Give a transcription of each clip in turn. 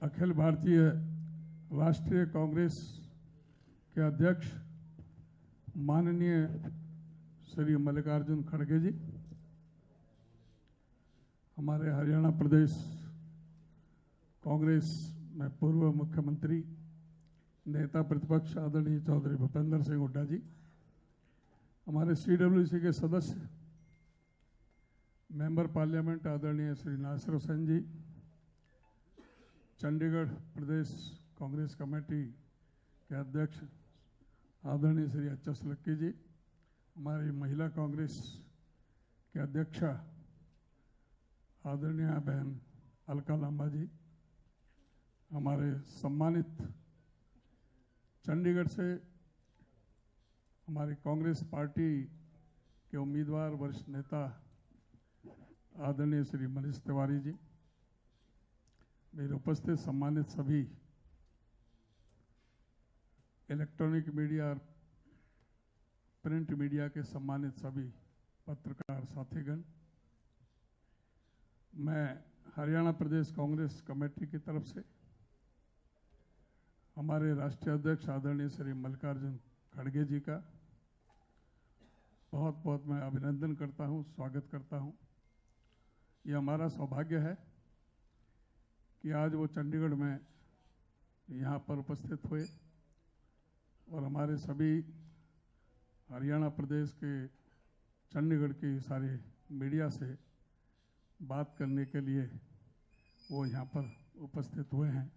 अखिल भारतीय राष्ट्रीय कांग्रेस के अध्यक्ष माननीय श्री मल्लिकार्जुन खड़गे जी, हमारे हरियाणा प्रदेश कांग्रेस में पूर्व मुख्यमंत्री नेता प्रतिपक्ष आदरणीय चौधरी भूपेंद्र सिंह हुड्डा जी, हमारे CWC के सदस्य मेंबर पार्लियामेंट आदरणीय श्री नासिर हुसैन जी, चंडीगढ़ प्रदेश कांग्रेस कमेटी के अध्यक्ष आदरणीय श्री HS लक्की जी, हमारी महिला कांग्रेस के अध्यक्षा आदरणीय बहन अलका लांबा जी, हमारे सम्मानित चंडीगढ़ से हमारी कांग्रेस पार्टी के उम्मीदवार वरिष्ठ नेता आदरणीय श्री मनीष तिवारी जी, मेरे उपस्थित सम्मानित सभी इलेक्ट्रॉनिक मीडिया और प्रिंट मीडिया के सम्मानित सभी पत्रकार साथीगण, मैं हरियाणा प्रदेश कांग्रेस कमेटी की तरफ से हमारे राष्ट्रीय अध्यक्ष आदरणीय श्री मल्लिकार्जुन खड़गे जी का बहुत बहुत मैं अभिनंदन करता हूं, स्वागत करता हूं। ये हमारा सौभाग्य है कि आज वो चंडीगढ़ में यहाँ पर उपस्थित हुए और हमारे सभी हरियाणा प्रदेश के चंडीगढ़ की सारी मीडिया से बात करने के लिए वो यहाँ पर उपस्थित हुए हैं।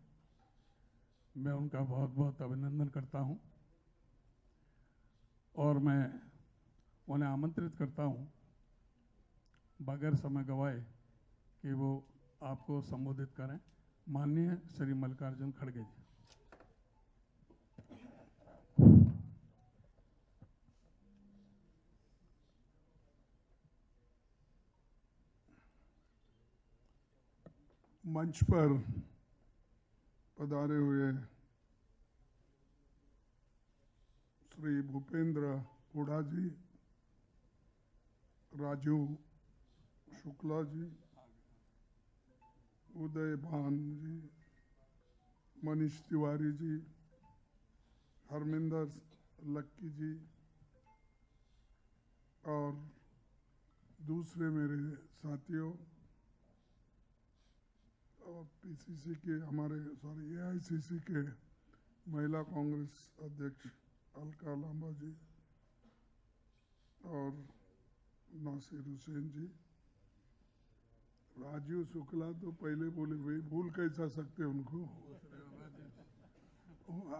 मैं उनका बहुत बहुत अभिनंदन करता हूँ और मैं उन्हें आमंत्रित करता हूँ बगैर समय गवाए कि वो आपको संबोधित करें। माननीय श्री मल्लिकार्जुन खड़गे जी। मंच पर पधारे हुए श्री भूपेंद्र हुड्डा जी, राजू शुक्ला जी, उदय भान जी, मनीष तिवारी जी, हरमिंदर लक्की जी और दूसरे मेरे साथियों और PCC के हमारे AICC के महिला कांग्रेस अध्यक्ष अलका लांबा जी और नासिर हुसैन जी, राजू शुक्ला तो पहले बोले भाई भूल कैसा सकते उनको,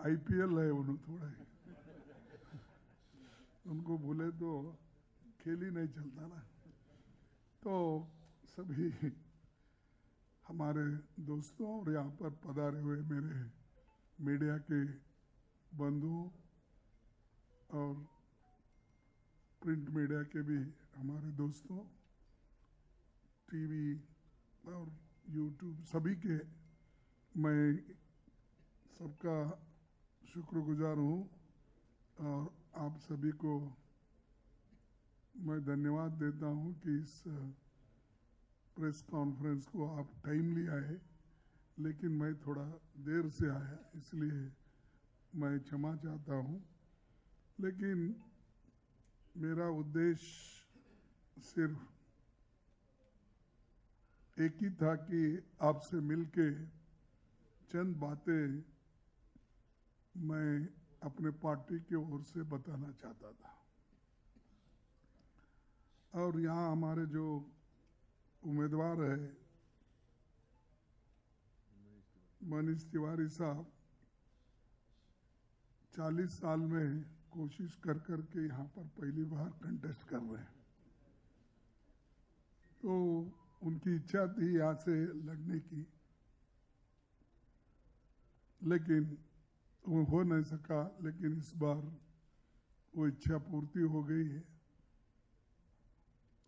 IPL है उन्होंने थोड़ा ही, उनको भूले तो खेल ही नहीं चलता ना। तो सभी हमारे दोस्तों और यहाँ पर पधारे हुए मेरे मीडिया के बंधुओं और प्रिंट मीडिया के भी हमारे दोस्तों, टीवी और यूट्यूब सभी के मैं सबका शुक्रगुजार हूँ और आप सभी को मैं धन्यवाद देता हूँ कि इस प्रेस कॉन्फ्रेंस को आप टाइमली आए, लेकिन मैं थोड़ा देर से आया इसलिए मैं क्षमा चाहता हूँ। लेकिन मेरा उद्देश्य सिर्फ एक ही था कि आपसे मिलके चंद बातें मैं अपने पार्टी की ओर से बताना चाहता था। और यहाँ हमारे जो उम्मीदवार है मनीष तिवारी साहब 40 साल में कोशिश कर के यहाँ पर पहली बार कंटेस्ट कर रहे हैं, तो उनकी इच्छा थी यहाँ से लड़ने की, लेकिन वो हो नहीं सका। लेकिन इस बार वो इच्छा पूर्ति हो गई है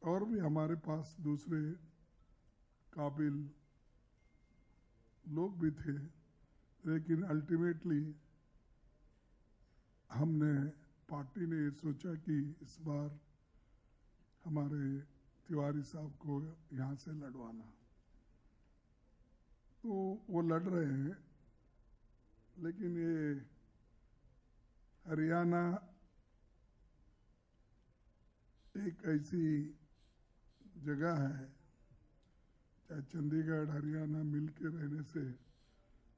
और भी हमारे पास दूसरे काबिल लोग भी थे, लेकिन अल्टीमेटली हमने पार्टी ने ये सोचा कि इस बार हमारे तिवारी साहब को यहाँ से लड़वाना, तो वो लड़ रहे हैं। लेकिन ये हरियाणा एक ऐसी जगह है, चाहे चंडीगढ़ हरियाणा मिल के रहने से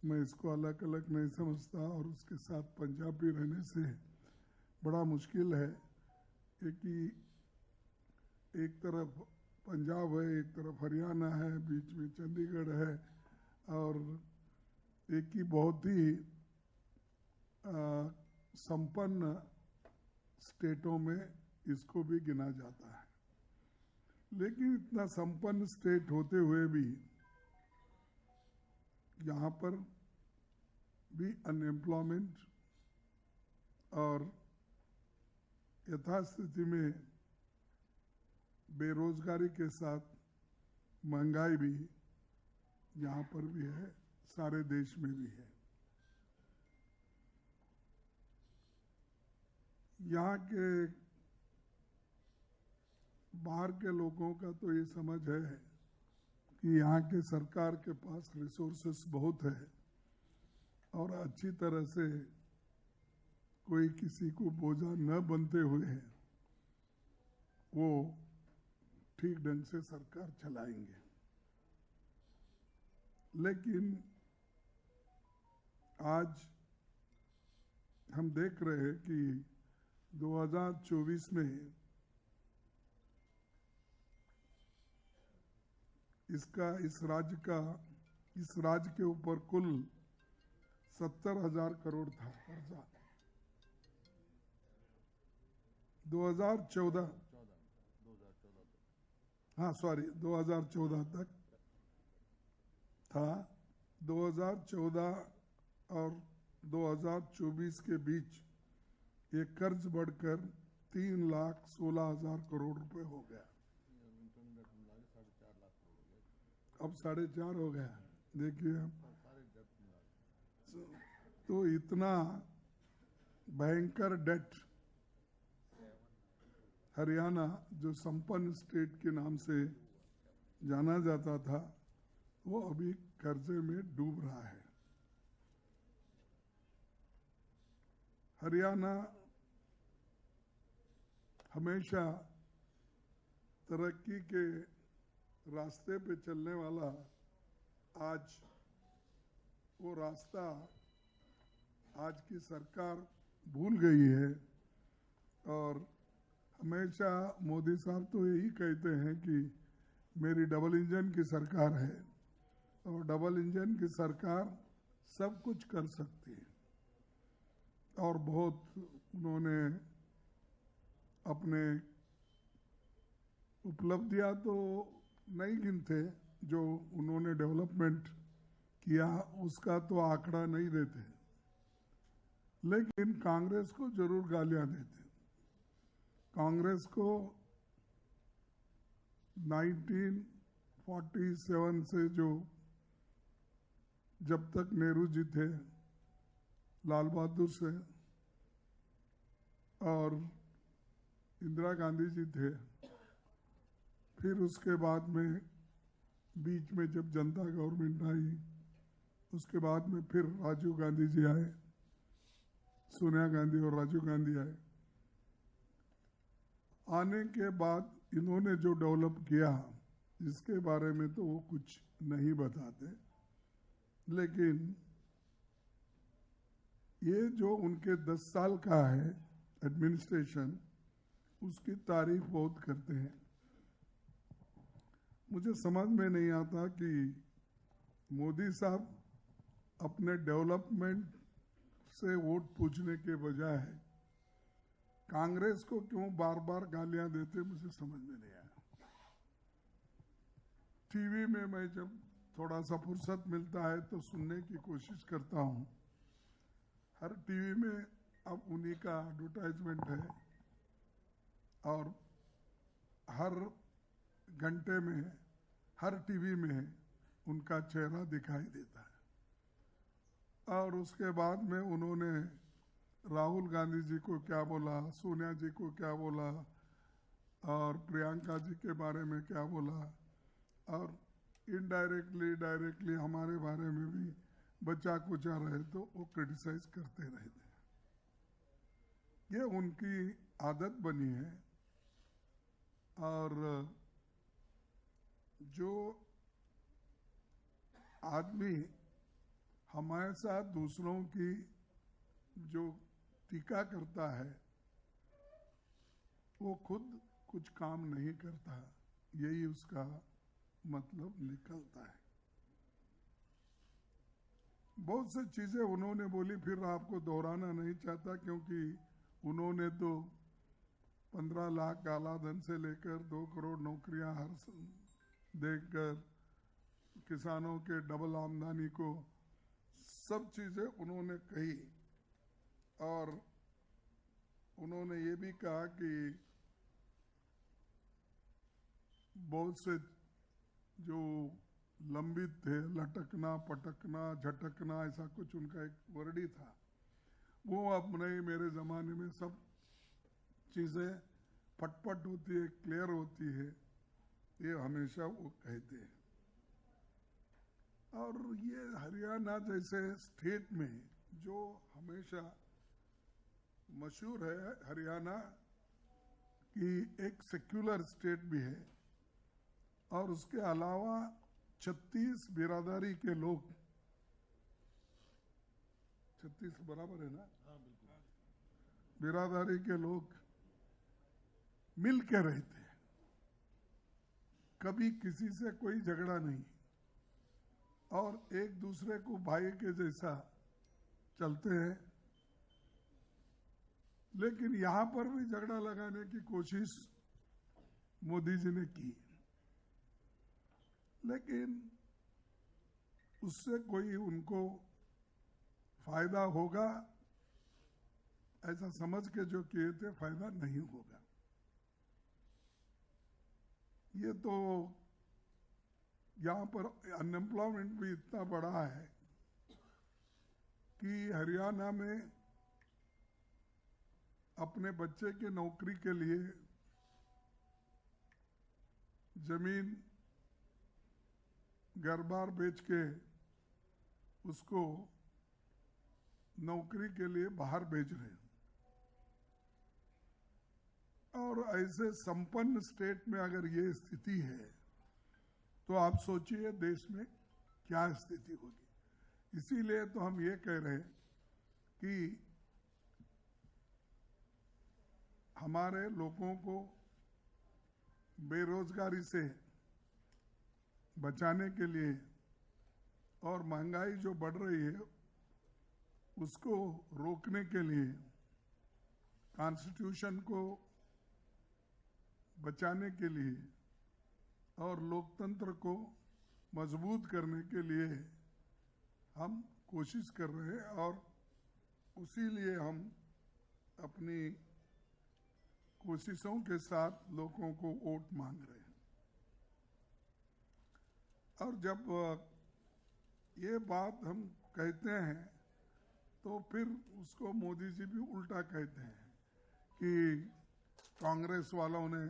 मैं इसको अलग अलग नहीं समझता, और उसके साथ पंजाब भी रहने से बड़ा मुश्किल है कि एक तरफ पंजाब है, एक तरफ हरियाणा है, बीच में चंडीगढ़ है, और एक ही बहुत ही संपन्न स्टेटों में इसको भी गिना जाता है। लेकिन इतना संपन्न स्टेट होते हुए भी यहाँ पर भी अनएम्प्लॉयमेंट और यथास्थिति में बेरोजगारी के साथ महंगाई भी यहाँ पर भी है, सारे देश में भी है। यहाँ के बाहर के लोगों का तो ये समझ है कि यहाँ के सरकार के पास रिसोर्सेस बहुत है और अच्छी तरह से कोई किसी को बोझा न बनते हुए वो ठीक ढंग से सरकार चलाएंगे। लेकिन आज हम देख रहे हैं कि 2024 में इस राज्य के ऊपर कुल 70,000 करोड़ था कर्जा। 2014 तक था। 2014 और 2024 के बीच ये कर्ज बढ़कर 3,16,000 करोड़ रुपए हो गया। अब 4.5 हो गया, देखिए। तो इतना भयंकर डेट हरियाणा, जो संपन्न स्टेट के नाम से जाना जाता था, वो अभी कर्जे में डूब रहा है। हरियाणा हमेशा तरक्की के रास्ते पे चलने वाला, आज वो रास्ता आज की सरकार भूल गई है। और हमेशा मोदी साहब तो यही कहते हैं कि मेरी डबल इंजन की सरकार है, और डबल इंजन की सरकार सब कुछ कर सकती है। और बहुत उन्होंने अपने उपलब्धियां तो नहीं गिनते, जो उन्होंने डेवलपमेंट किया उसका तो आंकड़ा नहीं देते, लेकिन कांग्रेस को जरूर गालियां देते। कांग्रेस को 1947 से जो जब तक नेहरू जी थे, लाल बहादुर से और इंदिरा गांधी जी थे, फिर उसके बाद में बीच में जब जनता गवर्नमेंट आई, उसके बाद में फिर राजीव गांधी जी आए, सोनिया गांधी और राजीव गांधी आए। आने के बाद इन्होंने जो डेवलप किया जिसके बारे में तो वो कुछ नहीं बताते, लेकिन ये जो उनके 10 साल का है एडमिनिस्ट्रेशन, उसकी तारीफ बहुत करते हैं। मुझे समझ में नहीं आता कि मोदी साहब अपने डेवलपमेंट से वोट पूछने के बजाय कांग्रेस को क्यों बार बार गालियां देते, मुझे समझ में नहीं आया। टीवी में मैं जब थोड़ा सा फुर्सत मिलता है तो सुनने की कोशिश करता हूँ। हर टीवी में अब उन्हीं का एडवर्टाइजमेंट है और हर घंटे में हर टीवी में उनका चेहरा दिखाई देता है। और उसके बाद में उन्होंने राहुल गांधी जी को क्या बोला, सोनिया जी को क्या बोला और प्रियंका जी के बारे में क्या बोला, और इनडायरेक्टली डायरेक्टली हमारे बारे में भी बचा कुचा रहे तो वो क्रिटिसाइज करते रहते हैं। ये उनकी आदत बनी है। और जो आदमी हमेशा दूसरों की जो टीका करता है वो खुद कुछ काम नहीं करता, यही उसका मतलब निकलता है। बहुत सी चीजें उन्होंने बोली, फिर आपको दोहराना नहीं चाहता, क्योंकि उन्होंने तो 15 लाख काला धन से लेकर 2 करोड़ नौकरियां हर देकर किसानों के डबल आमदनी को, सब चीजें उन्होंने कही। और उन्होंने ये भी कहा कि बहुत से जो लंबित थे, लटकना पटकना झटकना, ऐसा कुछ उनका एक वर्ड ही था, वो अब नहीं, मेरे ज़माने में सब चीज़ें फटफट होती है, क्लियर होती है, ये हमेशा वो कहते हैं। और ये हरियाणा जैसे स्टेट में जो हमेशा मशहूर है, हरियाणा की एक सेक्युलर स्टेट भी है, और उसके अलावा 36 बिरादरी के लोग, 36 बराबर है ना? हाँ, बिल्कुल। बिरादरी के लोग मिल के रहते हैं, कभी किसी से कोई झगड़ा नहीं, और एक दूसरे को भाई के जैसा चलते हैं। लेकिन यहां पर भी झगड़ा लगाने की कोशिश मोदी जी ने की, लेकिन उससे कोई उनको फायदा होगा ऐसा समझ के जो किए थे, फायदा नहीं होगा। ये तो यहाँ पर अनएम्प्लॉयमेंट भी इतना बड़ा है कि हरियाणा में अपने बच्चे के नौकरी के लिए जमीन घर बार बेच के उसको नौकरी के लिए बाहर भेज रहे हैं। और ऐसे संपन्न स्टेट में अगर ये स्थिति है तो आप सोचिए देश में क्या स्थिति होगी। इसीलिए तो हम ये कह रहे हैं कि हमारे लोगों को बेरोजगारी से बचाने के लिए और महंगाई जो बढ़ रही है उसको रोकने के लिए, कॉन्स्टिट्यूशन को बचाने के लिए और लोकतंत्र को मजबूत करने के लिए हम कोशिश कर रहे हैं और उसी लिए हम अपनी कोशिशों के साथ लोगों को वोट मांग रहे हैं। और जब ये बात हम कहते हैं तो फिर उसको मोदी जी भी उल्टा कहते हैं कि कांग्रेस वालों ने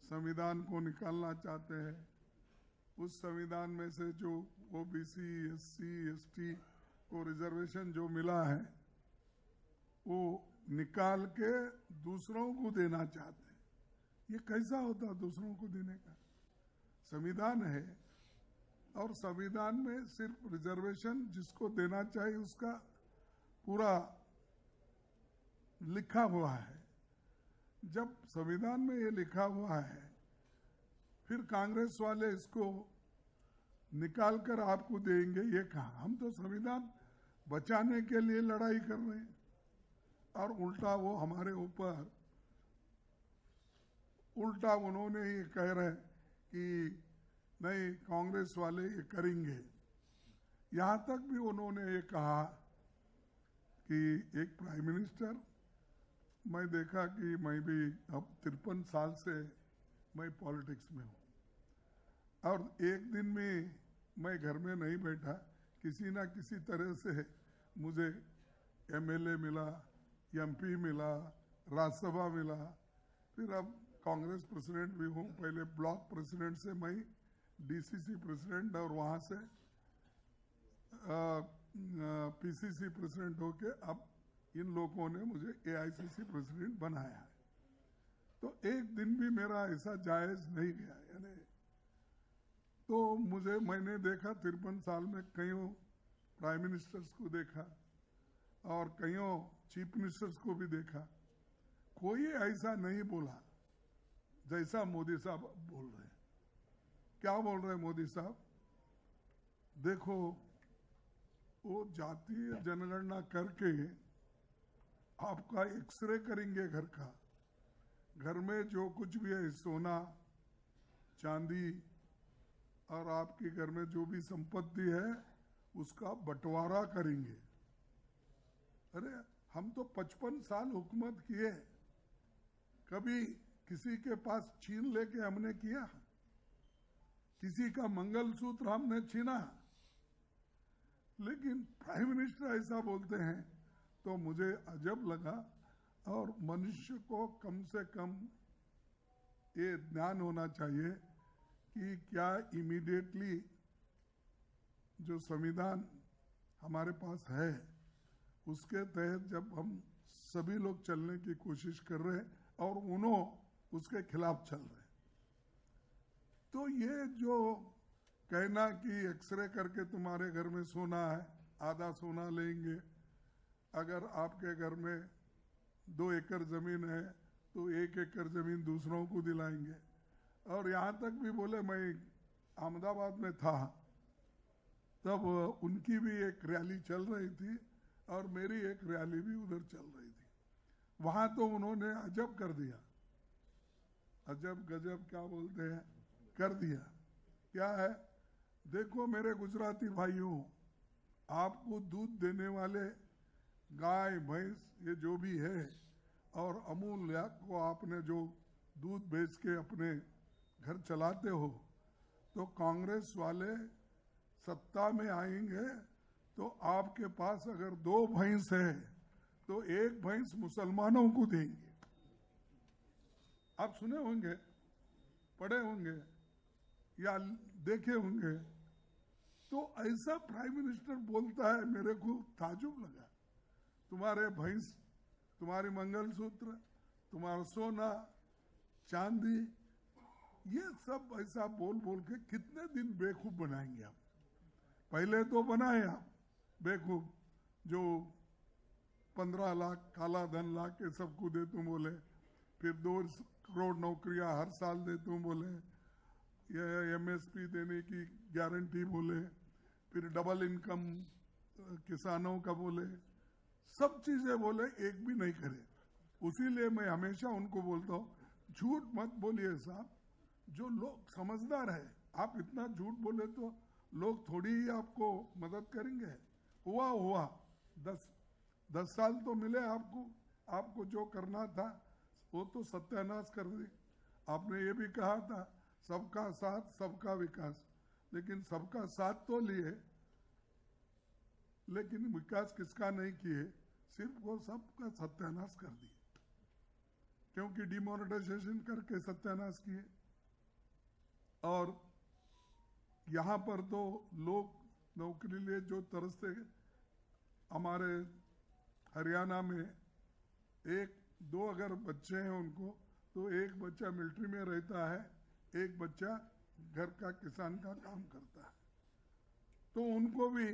संविधान को निकालना चाहते हैं, उस संविधान में से जो ओबीसी, एससी, एसटी को रिजर्वेशन जो मिला है वो निकाल के दूसरों को देना चाहते हैं। ये कैसा होता दूसरों को देने का? संविधान है और संविधान में सिर्फ रिजर्वेशन जिसको देना चाहिए उसका पूरा लिखा हुआ है। जब संविधान में ये लिखा हुआ है फिर कांग्रेस वाले इसको निकाल कर आपको देंगे, ये कहा? हम तो संविधान बचाने के लिए लड़ाई कर रहे हैं और उल्टा वो हमारे ऊपर उल्टा उन्होंने ये कह रहे कि नहीं कांग्रेस वाले ये करेंगे। यहाँ तक भी उन्होंने ये कहा कि एक प्राइम मिनिस्टर, मैं देखा कि मैं भी अब 53 साल से मैं पॉलिटिक्स में हूँ और एक दिन में मैं घर में नहीं बैठा, किसी ना किसी तरह से मुझे एमएलए मिला, एमपी मिला, राज्यसभा मिला, फिर अब कांग्रेस प्रेसिडेंट भी हूँ। पहले ब्लॉक प्रेसिडेंट से मैं डीसीसी प्रेसिडेंट और वहाँ से पीसीसी प्रेसिडेंट होके अब इन लोगों ने मुझे एआईसीसी प्रेसिडेंट बनाया है। तो एक दिन भी मेरा ऐसा जायज नहीं गया, यानी तो मैंने देखा 53 साल में कईयों प्राइम मिनिस्टर्स को देखा और कईयों चीफ मिनिस्टर्स को भी देखा, कोई ऐसा नहीं बोला जैसा मोदी साहब बोल रहे हैं। क्या बोल रहे हैं मोदी साहब? देखो, वो जातीय जनगणना करके आपका एक्सरे करेंगे घर का, घर में जो कुछ भी है सोना चांदी और आपके घर में जो भी संपत्ति है उसका बंटवारा करेंगे। अरे हम तो 55 साल हुकूमत किए, कभी किसी के पास छीन लेके हमने किया? किसी का मंगलसूत्र हमने छीना? लेकिन प्राइम मिनिस्टर ऐसा बोलते हैं तो मुझे अजब लगा। और मनुष्य को कम से कम ये ज्ञान होना चाहिए कि क्या इमीडिएटली जो संविधान हमारे पास है उसके तहत जब हम सभी लोग चलने की कोशिश कर रहे हैं और उन्होंने उसके खिलाफ चल रहे हैं, तो ये जो कहना कि एक्सरे करके तुम्हारे घर में सोना है, आधा सोना लेंगे, अगर आपके घर में 2 एकड़ जमीन है तो 1 एकड़ जमीन दूसरों को दिलाएंगे। और यहाँ तक भी बोले, मैं अहमदाबाद में था तब उनकी भी एक रैली चल रही थी और मेरी एक रैली भी उधर चल रही थी। वहाँ तो उन्होंने अजब कर दिया, अजब गजब क्या बोलते हैं, कर दिया। क्या है? देखो मेरे गुजराती भाइयों, आपको दूध देने वाले गाय भैंस ये जो भी है और अमूल को आपने जो दूध बेच के अपने घर चलाते हो, तो कांग्रेस वाले सत्ता में आएंगे तो आपके पास अगर 2 भैंस है तो 1 भैंस मुसलमानों को देंगे। आप सुने होंगे, पढ़े होंगे या देखे होंगे। तो ऐसा प्राइम मिनिस्टर बोलता है, मेरे को ताजुब लगा। तुम्हारे भैंस, तुम्हारी मंगलसूत्र, तुम्हारा सोना चांदी, ये सब ऐसा बोल बोल के कितने दिन बेवकूफ बनाएंगे आप? पहले तो बनाए आप बेवकूफ, जो 15 लाख काला धन ला के सबको दे तुम बोले, फिर 2 करोड़ नौकरियां हर साल दे तुम बोले, ये एमएसपी देने की गारंटी बोले, फिर डबल इनकम किसानों का बोले, सब चीजें बोले, एक भी नहीं करे। उसीलिए मैं हमेशा उनको बोलता हूँ, झूठ मत बोलिए साहब। जो लोग समझदार है आप इतना झूठ बोले तो लोग थोड़ी ही आपको मदद करेंगे। हुआ 10 साल तो मिले आपको जो करना था वो तो सत्यानाश कर दी। आपने ये भी कहा था सबका साथ सबका विकास, लेकिन सबका साथ तो लिए, लेकिन विकास किसका नहीं किए, सिर्फ वो सबका सत्यानाश कर दिए, क्योंकि डिमोनेटाइजेशन करके सत्यानाश किए। और यहाँ पर तो लोग नौकरी लिए जो तरसते, हमारे हरियाणा में 1-2 अगर बच्चे हैं उनको, तो एक बच्चा मिलिट्री में रहता है, एक बच्चा घर का किसान का काम करता है, तो उनको भी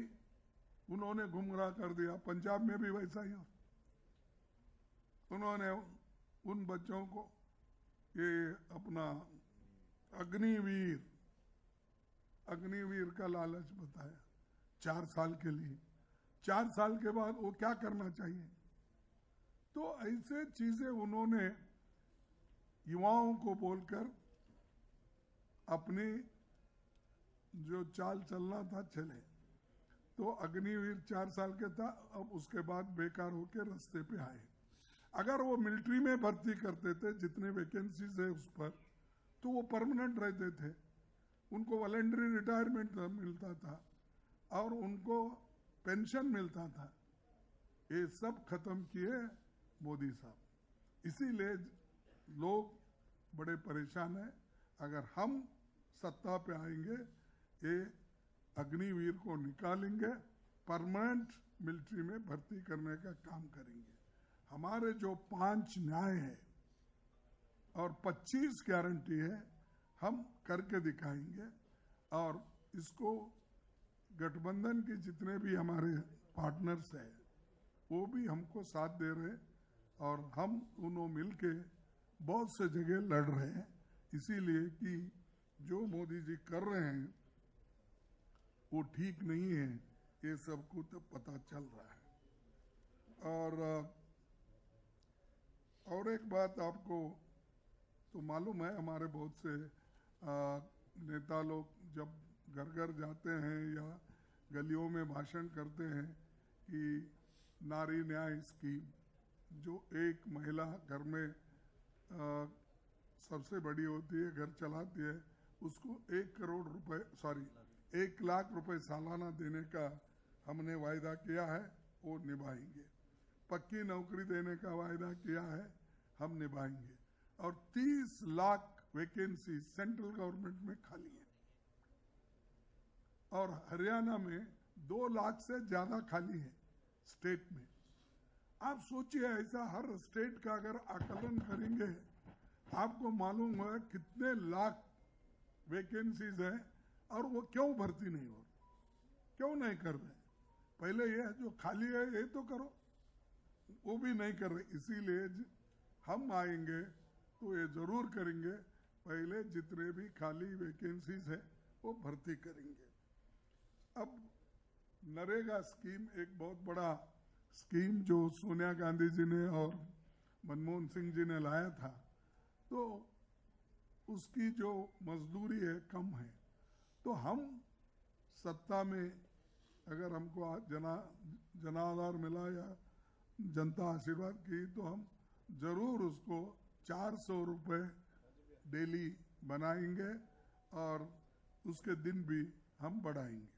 उन्होंने गुमराह कर दिया। पंजाब में भी वैसा ही हो, उन्होंने उन बच्चों को ये अपना अग्निवीर का लालच बताया 4 साल के लिए। 4 साल के बाद वो क्या करना चाहिए? तो ऐसे चीजें उन्होंने युवाओं को बोलकर अपनी जो चाल चलना था चले। तो अग्निवीर 4 साल के था, अब उसके बाद बेकार होकर रास्ते पे आए। अगर वो मिलिट्री में भर्ती करते थे, जितने वैकेंसीज है उस पर, तो वो परमानेंट रहते थे, उनको वॉलंटरी रिटायरमेंट मिलता था और उनको पेंशन मिलता था। ये सब खत्म किए मोदी साहब, इसीलिए लोग बड़े परेशान हैं। अगर हम सत्ता पे आएंगे, ये अग्निवीर को निकालेंगे, परमानेंट मिलिट्री में भर्ती करने का काम करेंगे। हमारे जो 5 न्याय है और 25 गारंटी है, हम करके दिखाएंगे। और इसको गठबंधन के जितने भी हमारे पार्टनर्स हैं वो भी हमको साथ दे रहे, और हम दोनों मिलके बहुत से जगह लड़ रहे हैं, इसीलिए कि जो मोदी जी कर रहे हैं वो ठीक नहीं है, ये सबको तो पता चल रहा है। और एक बात आपको तो मालूम है, हमारे बहुत से नेता लोग जब घर घर जाते हैं या गलियों में भाषण करते हैं कि नारी न्याय स्कीम, जो एक महिला घर में सबसे बड़ी होती है, घर चलाती है, उसको 1 लाख रुपए सालाना देने का हमने वायदा किया है, वो निभाएंगे। पक्की नौकरी देने का वायदा किया है, हम निभाएंगे। और 30 लाख वैकेंसी सेंट्रल गवर्नमेंट में खाली है, और हरियाणा में 2 लाख से ज्यादा खाली है स्टेट में। आप सोचिए, ऐसा हर स्टेट का अगर आकलन करेंगे, आपको मालूम है कितने लाख वैकेंसीज हैं, और वो क्यों भर्ती नहीं हो रही, क्यों नहीं कर रहे? पहले ये जो खाली है ये तो करो, वो भी नहीं कर रहे। इसीलिए हम आएंगे तो ये जरूर करेंगे, पहले जितने भी खाली वैकेंसीज है वो भर्ती करेंगे। अब नरेगा स्कीम एक बहुत बड़ा स्कीम जो सोनिया गांधी जी ने और मनमोहन सिंह जी ने लाया था, तो उसकी जो मजदूरी है कम है, तो हम सत्ता में अगर हमको जनाधार मिला या जनता आशीर्वाद की, तो हम जरूर उसको 400 रुपये डेली बनाएंगे, और उसके दिन भी हम बढ़ाएंगे।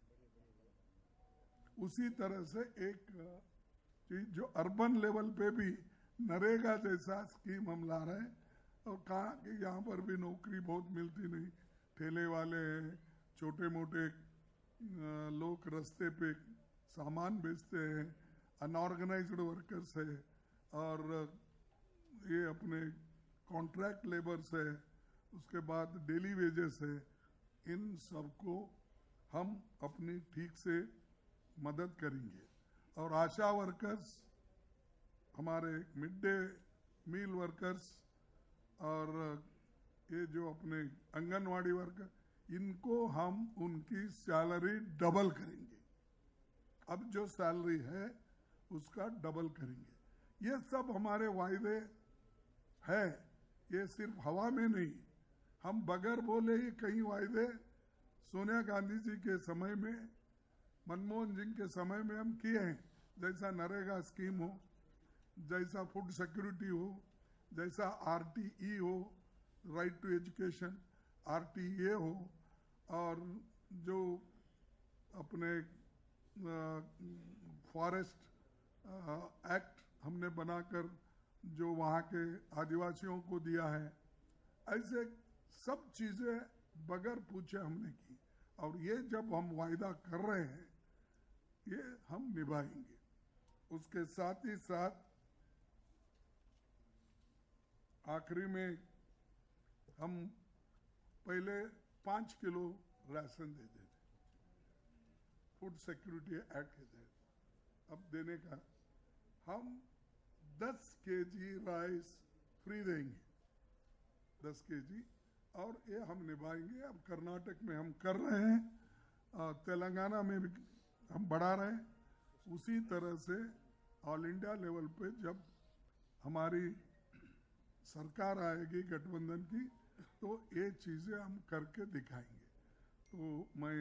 उसी तरह से एक चीज जो अर्बन लेवल पे भी नरेगा जैसा स्कीम हम ला रहे हैं, और कहा कि यहाँ पर भी नौकरी बहुत मिलती नहीं, ठेले वाले हैं, छोटे मोटे लोग रास्ते पे सामान बेचते हैं, अनऑर्गेनाइज्ड वर्कर्स है, और ये अपने कॉन्ट्रैक्ट लेबर्स है, उसके बाद डेली वेजेस है। इन सबको हम अपनी ठीक से मदद करेंगे। और आशा वर्कर्स, हमारे मिड डे मील वर्कर्स, और ये जो अपने आंगनवाड़ी वर्कर, इनको हम उनकी सैलरी डबल करेंगे। अब जो सैलरी है उसका डबल करेंगे। ये सब हमारे वायदे हैं, ये सिर्फ हवा में नहीं, हम बगैर बोले ही कई वायदे सोनिया गांधी जी के समय में, मनमोहन सिंह के समय में हम किए हैं। जैसा नरेगा स्कीम हो, जैसा फूड सिक्योरिटी हो, जैसा RTE हो, राइट टू एजुकेशन, RTA हो, और जो अपने फॉरेस्ट एक्ट हमने बनाकर जो वहाँ के आदिवासियों को दिया है, ऐसे सब चीज़ें बगैर पूछे हमने की। और ये जब हम वायदा कर रहे हैं, ये हम निभाएंगे। उसके साथ ही साथ आखिरी में हम पहले 5 किलो राशन देते थे फूड सिक्योरिटी एक्ट के तहत। अब देने का हम 10 kg राइस फ्री देंगे, 10 kg, और ये हम निभाएंगे। अब कर्नाटक में हम कर रहे हैं, तेलंगाना में भी हम बढ़ा रहे हैं। उसी तरह से ऑल इंडिया लेवल पे जब हमारी सरकार आएगी गठबंधन की, तो ये चीज़ें हम करके दिखाएंगे। तो मैं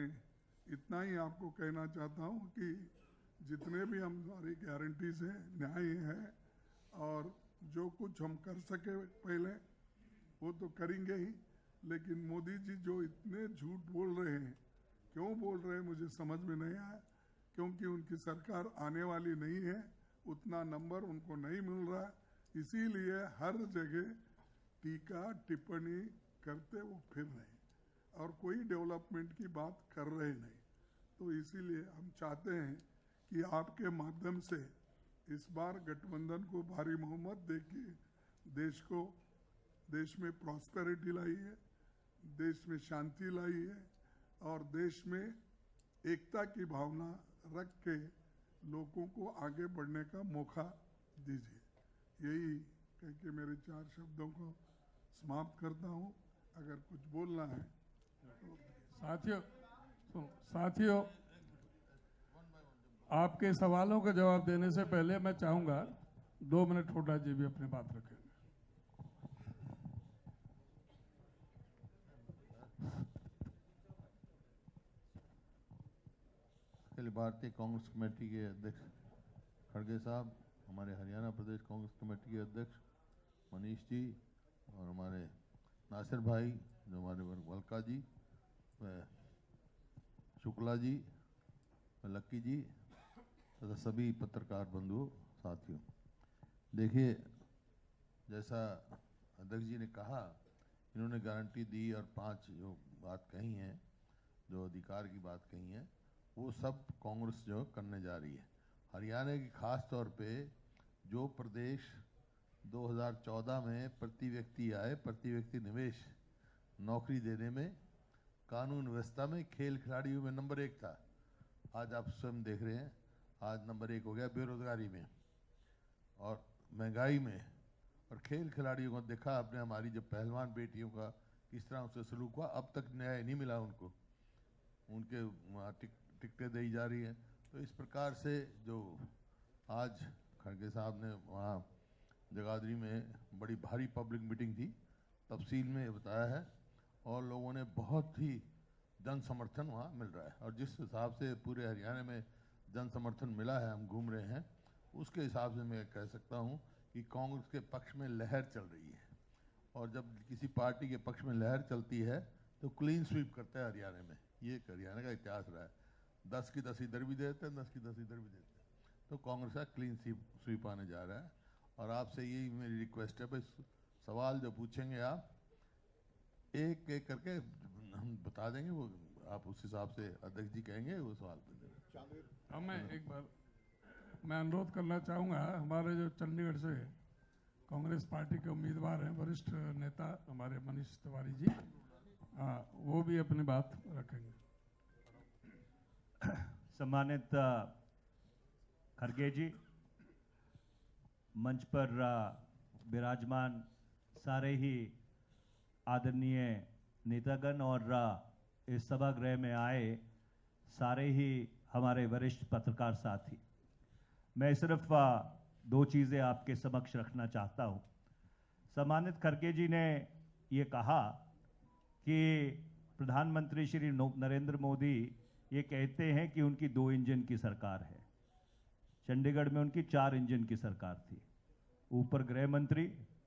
इतना ही आपको कहना चाहता हूँ कि जितने भी हमारी गारंटीज हैं, न्याय है, और जो कुछ हम कर सके पहले वो तो करेंगे ही। लेकिन मोदी जी जो इतने झूठ बोल रहे हैं, क्यों बोल रहे हैं मुझे समझ में नहीं आया। क्योंकि उनकी सरकार आने वाली नहीं है, उतना नंबर उनको नहीं मिल रहा, इसीलिए हर जगह टीका टिप्पणी करते वो फिर रहे और कोई डेवलपमेंट की बात कर रहे नहीं। तो इसीलिए हम चाहते हैं कि आपके माध्यम से इस बार गठबंधन को भारी बहुमत देके देश में प्रॉस्पेरिटी लाई है, देश में शांति लाई है, और देश में एकता की भावना रख के लोगों को आगे बढ़ने का मौका दीजिए। यही कह के मेरे 4 शब्दों को समाप्त करता हूँ। अगर कुछ बोलना है तो। साथियों, आपके सवालों का जवाब देने से पहले मैं चाहूंगा 2 मिनट हुड्डा जी भी अपनी बात रखेंगे। अखिल भारतीय कांग्रेस कमेटी के अध्यक्ष खड़गे साहब, हमारे हरियाणा प्रदेश कांग्रेस कमेटी के अध्यक्ष मनीष जी, और हमारे नासिर भाई जो हमारे वल्का जी, शुक्ला जी, लक्की जी, तथा सभी पत्रकार बंधुओं साथियों, देखिए जैसा अध्यक्ष जी ने कहा, इन्होंने गारंटी दी और 5 जो बात कही हैं, जो अधिकार की बात कही है, वो सब कांग्रेस जो करने जा रही है। हरियाणा की खास तौर पे जो प्रदेश 2014 में प्रति व्यक्ति आय, प्रति व्यक्ति निवेश, नौकरी देने में, कानून व्यवस्था में, खेल खिलाड़ियों में नंबर 1 था, आज आप स्वयं देख रहे हैं, आज नंबर 1 हो गया बेरोजगारी में और महंगाई में। और खेल खिलाड़ियों को देखा आपने, हमारी जब पहलवान बेटियों का किस तरह उससे सलूक हुआ, अब तक न्याय नहीं मिला उनको, उनके टिकटें दी जा रही हैं। तो इस प्रकार से जो आज खड़गे साहब ने वहाँ जगाधरी में बड़ी भारी पब्लिक मीटिंग थी, तफसील में बताया है, और लोगों ने बहुत ही जन समर्थन वहाँ मिल रहा है। और जिस हिसाब से पूरे हरियाणा में जन समर्थन मिला है, हम घूम रहे हैं, उसके हिसाब से मैं कह सकता हूँ कि कांग्रेस के पक्ष में लहर चल रही है। और जब किसी पार्टी के पक्ष में लहर चलती है तो क्लीन स्वीप करता है हरियाणा में, ये एक हरियाणा का इतिहास रहा है। 10 की 10 इधर भी देते हैं, 10 की 10 इधर भी देते हैं, तो कांग्रेस का क्लीन स्वीप आने जा रहा है। और आपसे यही मेरी रिक्वेस्ट है, भाई सवाल जो पूछेंगे आप एक एक करके हम बता देंगे, वो आप उस हिसाब से अध्यक्ष जी कहेंगे वो सवाल पे देंगे। मैं एक बार मैं अनुरोध करना चाहूँगा, हमारे जो चंडीगढ़ से कांग्रेस पार्टी के उम्मीदवार हैं, वरिष्ठ नेता हमारे मनीष तिवारी जी, हाँ, वो भी अपनी बात रखेंगे। सम्मानित खड़गे जी, मंच पर विराजमान सारे ही आदरणीय नेतागण और इस सभागृह में आए सारे ही हमारे वरिष्ठ पत्रकार साथी, मैं सिर्फ 2 चीज़ें आपके समक्ष रखना चाहता हूं। सम्मानित खड़गे जी ने ये कहा कि प्रधानमंत्री श्री नरेंद्र मोदी ये कहते हैं कि उनकी 2 इंजन की सरकार है। चंडीगढ़ में उनकी 4 इंजन की सरकार थी। ऊपर गृह मंत्री,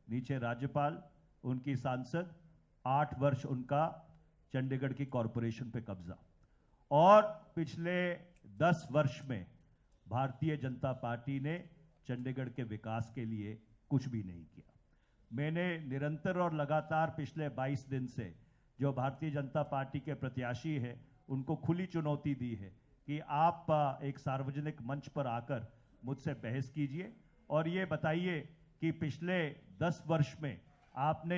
नीचे राज्यपाल, उनकी सांसद, 8 वर्ष उनका चंडीगढ़ की कॉरपोरेशन पे कब्जा। और पिछले 10 वर्ष में भारतीय जनता पार्टी ने चंडीगढ़ के विकास के लिए कुछ भी नहीं किया। मैंने निरंतर और लगातार पिछले 22 दिन से जो भारतीय जनता पार्टी के प्रत्याशी हैं उनको खुली चुनौती दी है कि आप एक सार्वजनिक मंच पर आकर मुझसे बहस कीजिए और ये बताइए कि पिछले 10 वर्ष में आपने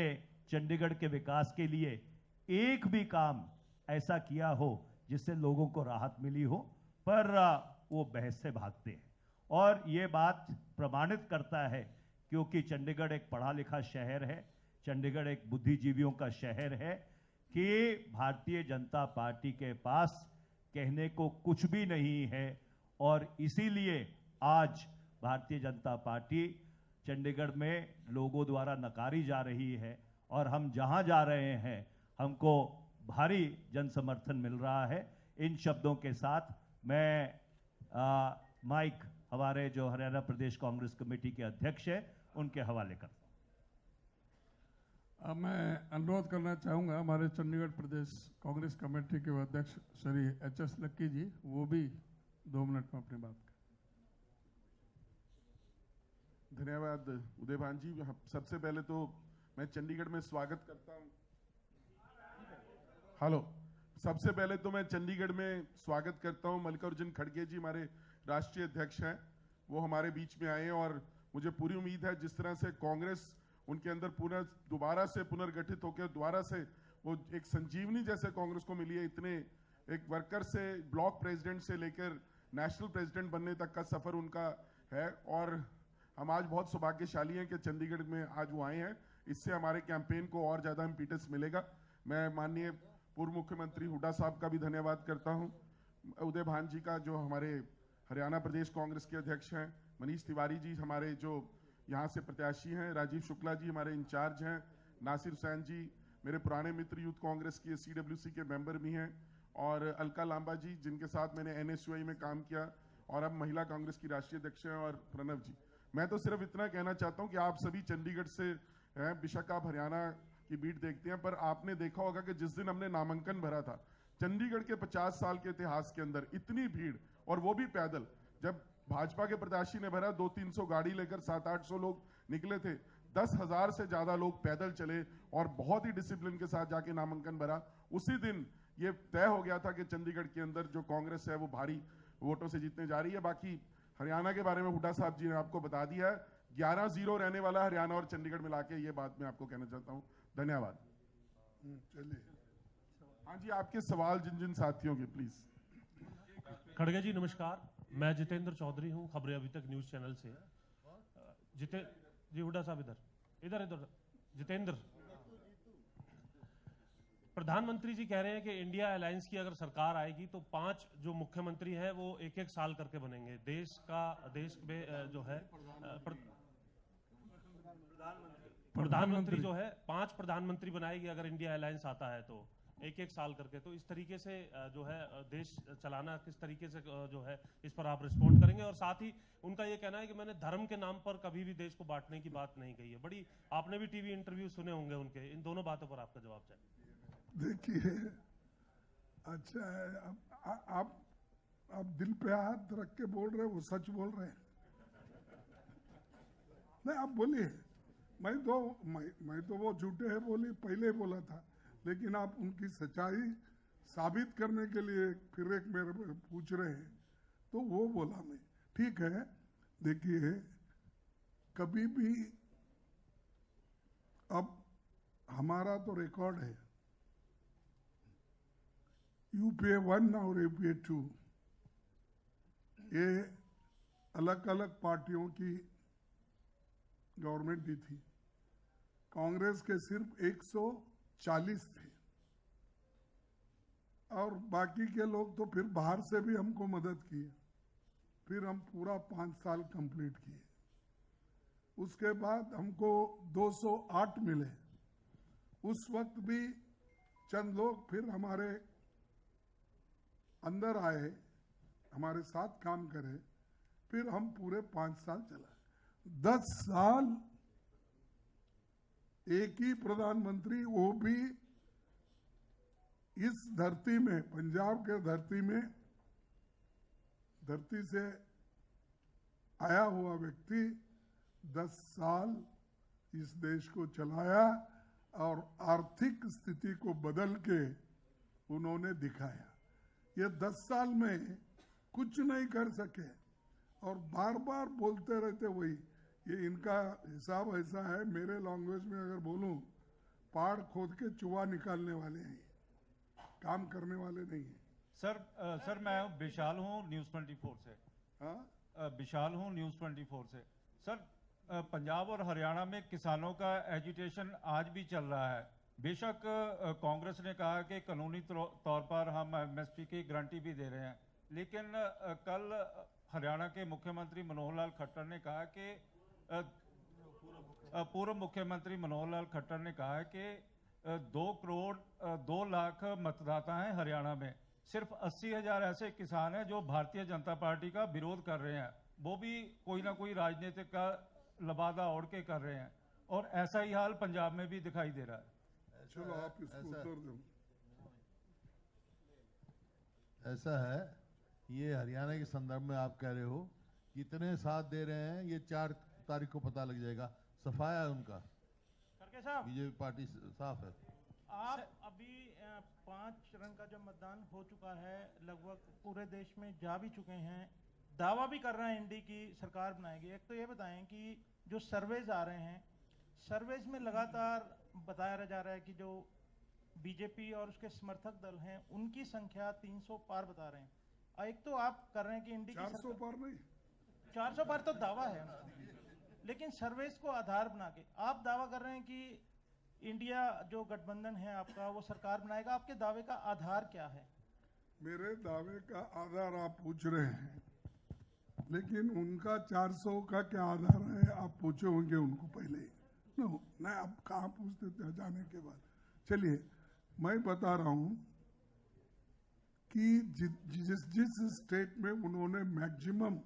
चंडीगढ़ के विकास के लिए एक भी काम ऐसा किया हो जिससे लोगों को राहत मिली हो। पर वो बहस से भागते हैं और ये बात प्रमाणित करता है क्योंकि चंडीगढ़ एक पढ़ा लिखा शहर है, चंडीगढ़ एक बुद्धिजीवियों का शहर है कि भारतीय जनता पार्टी के पास कहने को कुछ भी नहीं है। और इसीलिए आज भारतीय जनता पार्टी चंडीगढ़ में लोगों द्वारा नकारी जा रही है और हम जहां जा रहे हैं हमको भारी जन समर्थन मिल रहा है। इन शब्दों के साथ मैं माइक हमारे जो हरियाणा प्रदेश कांग्रेस कमेटी के अध्यक्ष हैं उनके हवाले करता हूं। अब मैं अनुरोध करना चाहूँगा हमारे चंडीगढ़ प्रदेश कांग्रेस कमेटी के अध्यक्ष श्री एच.एस. लक्की जी, वो भी 2 मिनट में अपनी बात करें। धन्यवाद उदय भान जी। सबसे पहले तो मैं चंडीगढ़ में स्वागत करता हूं। हेलो, सबसे पहले तो मैं चंडीगढ़ में स्वागत करता हूं मल्लिकार्जुन खड़गे जी, हमारे राष्ट्रीय अध्यक्ष हैं, वो हमारे बीच में आए और मुझे पूरी उम्मीद है जिस तरह से कांग्रेस उनके अंदर दोबारा से पुनर्गठित होकर दोबारा से वो एक संजीवनी जैसे कांग्रेस को मिली है, इतने एक वर्कर से ब्लॉक प्रेसिडेंट से लेकर नेशनल प्रेसिडेंट बनने तक का सफर उनका है। और हम आज बहुत सौभाग्यशाली हैं कि चंडीगढ़ में आज वो आए हैं। इससे हमारे कैंपेन को और ज़्यादा इम्पीटस मिलेगा। मैं माननीय पूर्व मुख्यमंत्री हुड्डा साहब का भी धन्यवाद करता हूं, उदय भान जी का जो हमारे हरियाणा प्रदेश कांग्रेस के अध्यक्ष हैं, मनीष तिवारी जी हमारे जो यहाँ से प्रत्याशी हैं, राजीव शुक्ला जी हमारे इंचार्ज हैं, नासिर हुसैन जी मेरे पुराने मित्र यूथ कांग्रेस के CWC के मेंबर भी हैं, और अलका लांबा जी जिनके साथ मैंने NSUI में काम किया और अब महिला कांग्रेस की राष्ट्रीय अध्यक्ष हैं, और प्रणव जी। मैं तो सिर्फ इतना कहना चाहता हूं कि आप सभी चंडीगढ़ से हैं, बेशक आप हरियाणा की बीट देखते हैं, पर आपने देखा होगा कि जिस दिन हमने नामांकन भरा था चंडीगढ़ के 50 साल के इतिहास के अंदर इतनी भीड़, और वो भी पैदल। जब भाजपा के प्रत्याशी ने भरा 200-300 गाड़ी लेकर 700-800 लोग निकले थे, 10,000 से ज्यादा लोग पैदल चले और बहुत ही डिसिप्लिन के साथ जाके नामांकन भरा। उसी दिन ये तय हो गया था कि चंडीगढ़ के अंदर जो कांग्रेस है वो भारी वोटों से जीतने जा रही है। बाकी हरियाणा के बारे में हुड्डा साहब जी ने आपको बता दिया है, 11-0 रहने वाला हरियाणा और चंडीगढ़ मिला के, ये बात मैं आपको कहना चाहता हूँ। धन्यवाद। चलिए, हाँ जी, आपके सवाल जिन साथियों के प्लीज। खड़गे जी नमस्कार, मैं जितेंद्र चौधरी हूँ, खबरें अभी तक न्यूज चैनल से। जी हुड्डा साहब इधर जितेंद्र। प्रधानमंत्री जी कह रहे हैं कि इंडिया अलायंस की अगर सरकार आएगी तो 5 जो मुख्यमंत्री हैं वो 1-1 साल करके बनेंगे। देश में जो है प्रधानमंत्री जो है 5 प्रधानमंत्री बनाएगी अगर इंडिया अलायंस आता है तो 1-1 साल करके। तो इस तरीके से जो है देश चलाना किस तरीके से जो है इस पर आप रिस्पॉन्ड करेंगे। और साथ ही उनका ये कहना है कि मैंने धर्म के नाम पर कभी भी देश को बांटने की बात नहीं कही है। बड़ी आपने भी टीवी इंटरव्यू सुने होंगे उनके, इन दोनों बातों पर आपका जवाब चाहिए। देखिए, अच्छा है, आप दिल पे हाथ रख के बोल रहे हैं, वो सच बोल रहे हैं। नहीं, आप बोलिए। मैं तो वो झूठे है बोली पहले बोला था, लेकिन आप उनकी सच्चाई साबित करने के लिए फिर एक मेरे पूछ रहे हैं, तो वो बोला मैं। ठीक है, देखिए, कभी भी अब हमारा तो रिकॉर्ड है, UPA 1 और UPA 2, ये अलग अलग पार्टियों की गवर्नमेंट दी थी। कांग्रेस के सिर्फ 140 थे और बाकी के लोग तो फिर बाहर से भी हमको मदद किए। फिर हम पूरा 5 साल कंप्लीट किए। उसके बाद हमको 208 मिले। उस वक्त भी चंद लोग फिर हमारे अंदर आए, हमारे साथ काम करे, फिर हम पूरे 5 साल चला। 10 साल एक ही प्रधानमंत्री, वो भी इस धरती में, पंजाब के धरती से आया हुआ व्यक्ति 10 साल इस देश को चलाया और आर्थिक स्थिति को बदल के उन्होंने दिखाया। ये 10 साल में कुछ नहीं कर सके और बार बार बोलते रहते वही। ये इनका हिसाब ऐसा है, मेरे लैंग्वेज में अगर बोलूं, पहाड़ खोद के चूहा निकालने वाले हैं, काम करने वाले नहीं है। सर मैं विशाल हूँ न्यूज़ 24 से। हाँ, विशाल हूँ न्यूज़ 24 से। सर, पंजाब और हरियाणा में किसानों का एजिटेशन आज भी चल रहा है। बेशक कांग्रेस ने कहा कि कानूनी तौर पर हम एमएसपी की गारंटी भी दे रहे हैं, लेकिन कल हरियाणा के मुख्यमंत्री मनोहर लाल खट्टर ने कहा कि पूर्व मुख्यमंत्री मनोहर लाल खट्टर ने कहा कि 2 करोड़ 2 लाख मतदाता हैं हरियाणा में, सिर्फ 80,000 ऐसे किसान हैं जो भारतीय जनता पार्टी का विरोध कर रहे हैं, वो भी कोई ना कोई राजनीतिक का लबादा ओढ़ के कर रहे हैं, और ऐसा ही हाल पंजाब में भी दिखाई दे रहा है। चलो आप इसको उत्तर दो। ऐसा है, ये हरियाणा के संदर्भ में आप कह रहे हो, कितने साथ दे रहे हैं ये 4 तारीख को पता लग जाएगा। सफाया है उनका, करके साहब बीजेपी पार्टी साफ है। आप अभी 5 चरण का जो मतदान हो चुका है, लगभग पूरे देश में जा भी चुके हैं, दावा भी कर रहे हैं एनडीए की सरकार बनाएगी। एक तो ये बताएं कि जो सर्वेज आ रहे हैं, सर्वेज में लगातार बताया जा रहा है कि जो बीजेपी और उसके समर्थक दल हैं उनकी संख्या 300 पार बता रहे हैं। एक तो आप कर रहे हैं कि एनडीए 400 पार नहीं, 400 पार तो दावा है, लेकिन सर्वेस को आधार बना के आप दावा कर रहे हैं कि इंडिया जो गठबंधन है आपका वो सरकार बनाएगा। आपके दावे का आधार क्या है? मेरे दावे का आधार आप पूछ रहे हैं, लेकिन उनका 400 का क्या आधार है आप पूछे होंगे उनको पहले ही। नहीं, आप कहाँ पूछते थे जाने के बाद। चलिए मैं बता रहा हूं कि जिस स्टेट में उन्होंने मैक्सिमम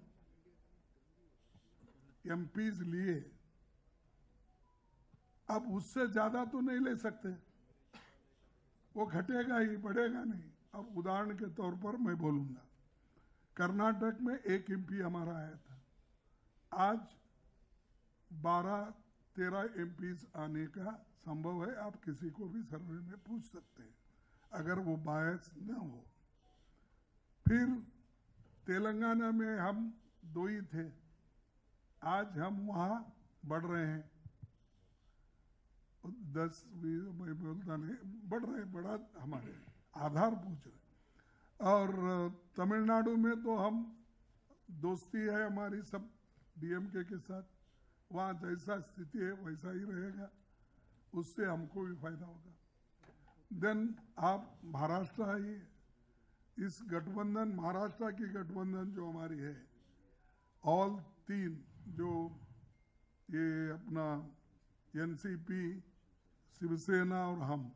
एमपीज लिए, अब उससे ज्यादा तो नहीं ले सकते, वो घटेगा ही, बढ़ेगा नहीं। अब उदाहरण के तौर पर मैं बोलूंगा, कर्नाटक में 1 एमपी हमारा आया था, आज 12-13 एमपीज आने का संभव है। आप किसी को भी सर्वे में पूछ सकते हैं, अगर वो बायस न हो। फिर तेलंगाना में हम 2 ही थे, आज हम वहां बढ़ रहे हैं, 10-20 मैं बोलता नहीं, बढ़ रहे, बड़ा हमारे आधार पूछ रहे। और तमिलनाडु में तो हम दोस्ती है हमारी सब डीएमके के साथ, वहाँ जैसा स्थिति है वैसा ही रहेगा, उससे हमको भी फायदा होगा। देन आप महाराष्ट्र आइए, इस गठबंधन, महाराष्ट्र की गठबंधन जो हमारी है, ऑल 3 जो ये अपना एनसीपी, शिवसेना और हम,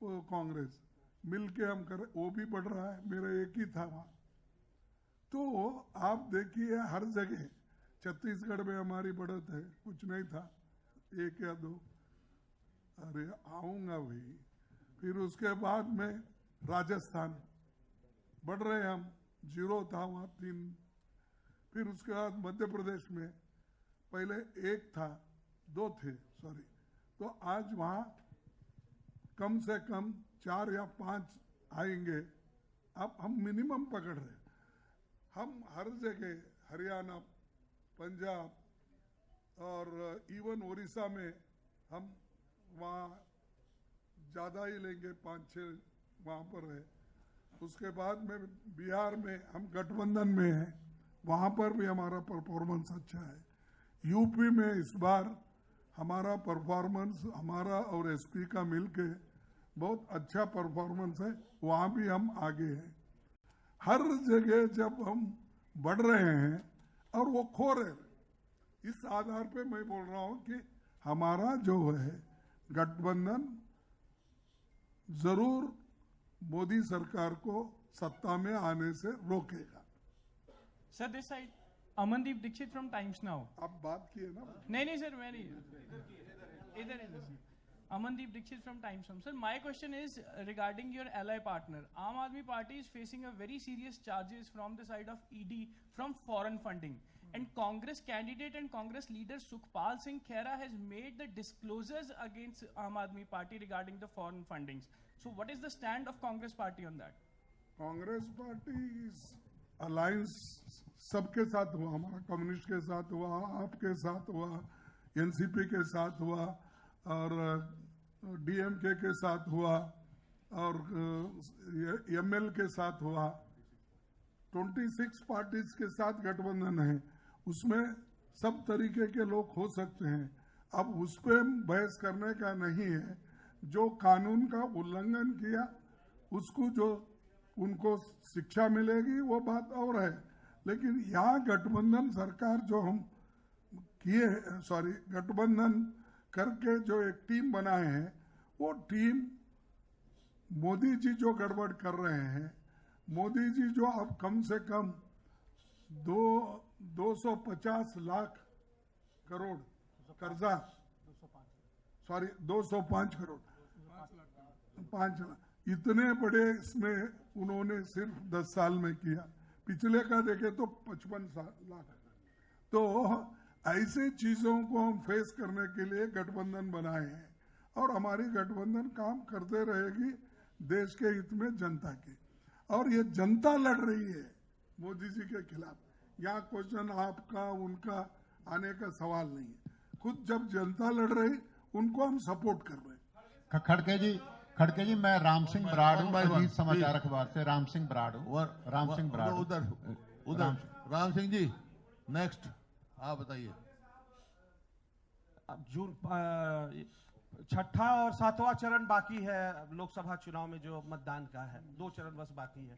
वो कांग्रेस मिलके हम कर, वो भी बढ़ रहा है। मेरा एक ही था वहाँ। तो आप देखिए हर जगह, छत्तीसगढ़ में हमारी बढ़त है, कुछ नहीं था, 1 या 2, अरे आऊंगा भाई। फिर उसके बाद में राजस्थान बढ़ रहे हम, 0 था वहाँ 3। फिर उसके बाद मध्य प्रदेश में पहले 1 था, 2 थे सॉरी, तो आज वहाँ कम से कम 4 या 5 आएंगे। अब हम मिनिमम पकड़ रहे हैं। हम हर जगह, हरियाणा, पंजाब और इवन उड़ीसा में हम वहाँ ज़्यादा ही लेंगे, 5-6 वहाँ पर है। उसके बाद में बिहार में हम गठबंधन में हैं, वहाँ पर भी हमारा परफॉर्मेंस अच्छा है। यूपी में इस बार हमारा परफॉर्मेंस, हमारा और एसपी का मिलके बहुत अच्छा परफॉर्मेंस है, वहाँ भी हम आगे हैं। हर जगह जब हम बढ़ रहे हैं और वो खो रहे हैं, इस आधार पे मैं बोल रहा हूँ कि हमारा जो है गठबंधन जरूर मोदी सरकार को सत्ता में आने से रोकेगा। Sir, this side. Amandeep Dixit from Times Now. आप बात किए ना? नहीं sir, मैं नहीं. इधर sir. Amandeep Dixit from Times Now. Sir, my question is regarding your ally partner. Aam Aadmi Party is facing a very serious charges from the side of ED from foreign funding. And Congress candidate and Congress leader Sukhpal Singh Khera has made the disclosures against Aam Aadmi Party regarding the foreign fundings. So what is the stand of Congress Party on that? Congress party alliance सबके साथ हुआ, हमारा communist के साथ हुआ, आपके साथ हुआ, एनसीपी के साथ हुआ और डीएमके के साथ हुआ और एमएल के साथ हुआ। 26 पार्टीज के साथ गठबंधन है, उसमें सब तरीके के लोग हो सकते हैं। अब उस पर बहस करने का नहीं है। जो कानून का उल्लंघन किया उसको जो उनको शिक्षा मिलेगी वो बात और है, लेकिन यहाँ गठबंधन सरकार जो हम किए गठबंधन करके जो एक टीम बनाए हैं, वो टीम मोदी जी जो गड़बड़ कर रहे हैं, मोदी जी जो अब कम से कम 250 लाख करोड़ कर्जा 205 करोड़ 5 लाख इतने बड़े इसमें उन्होंने सिर्फ 10 साल में किया। पिछले का देखे तो 55 लाख। तो ऐसे चीजों को हम फेस करने के लिए गठबंधन बनाए हैं और हमारी गठबंधन काम करते रहेगी देश के हित में, जनता के। और ये जनता लड़ रही है मोदी जी के खिलाफ। यहाँ क्वेश्चन आपका उनका आने का सवाल नहीं है। खुद जब जनता लड़ रही उनको हम सपोर्ट कर रहे हैं। खड़के जी मैं राम सिंह बराड़ हूँ, अजीत समाचार अखबार से। राम सिंह बराड़ हूँ, राम सिंह बराड़। उधर राम सिंह जी नेक्स्ट आप बताइए। अब जून 6ठा और 7वां चरण बाकी है लोकसभा चुनाव में, जो मतदान का है 2 चरण बस बाकी है।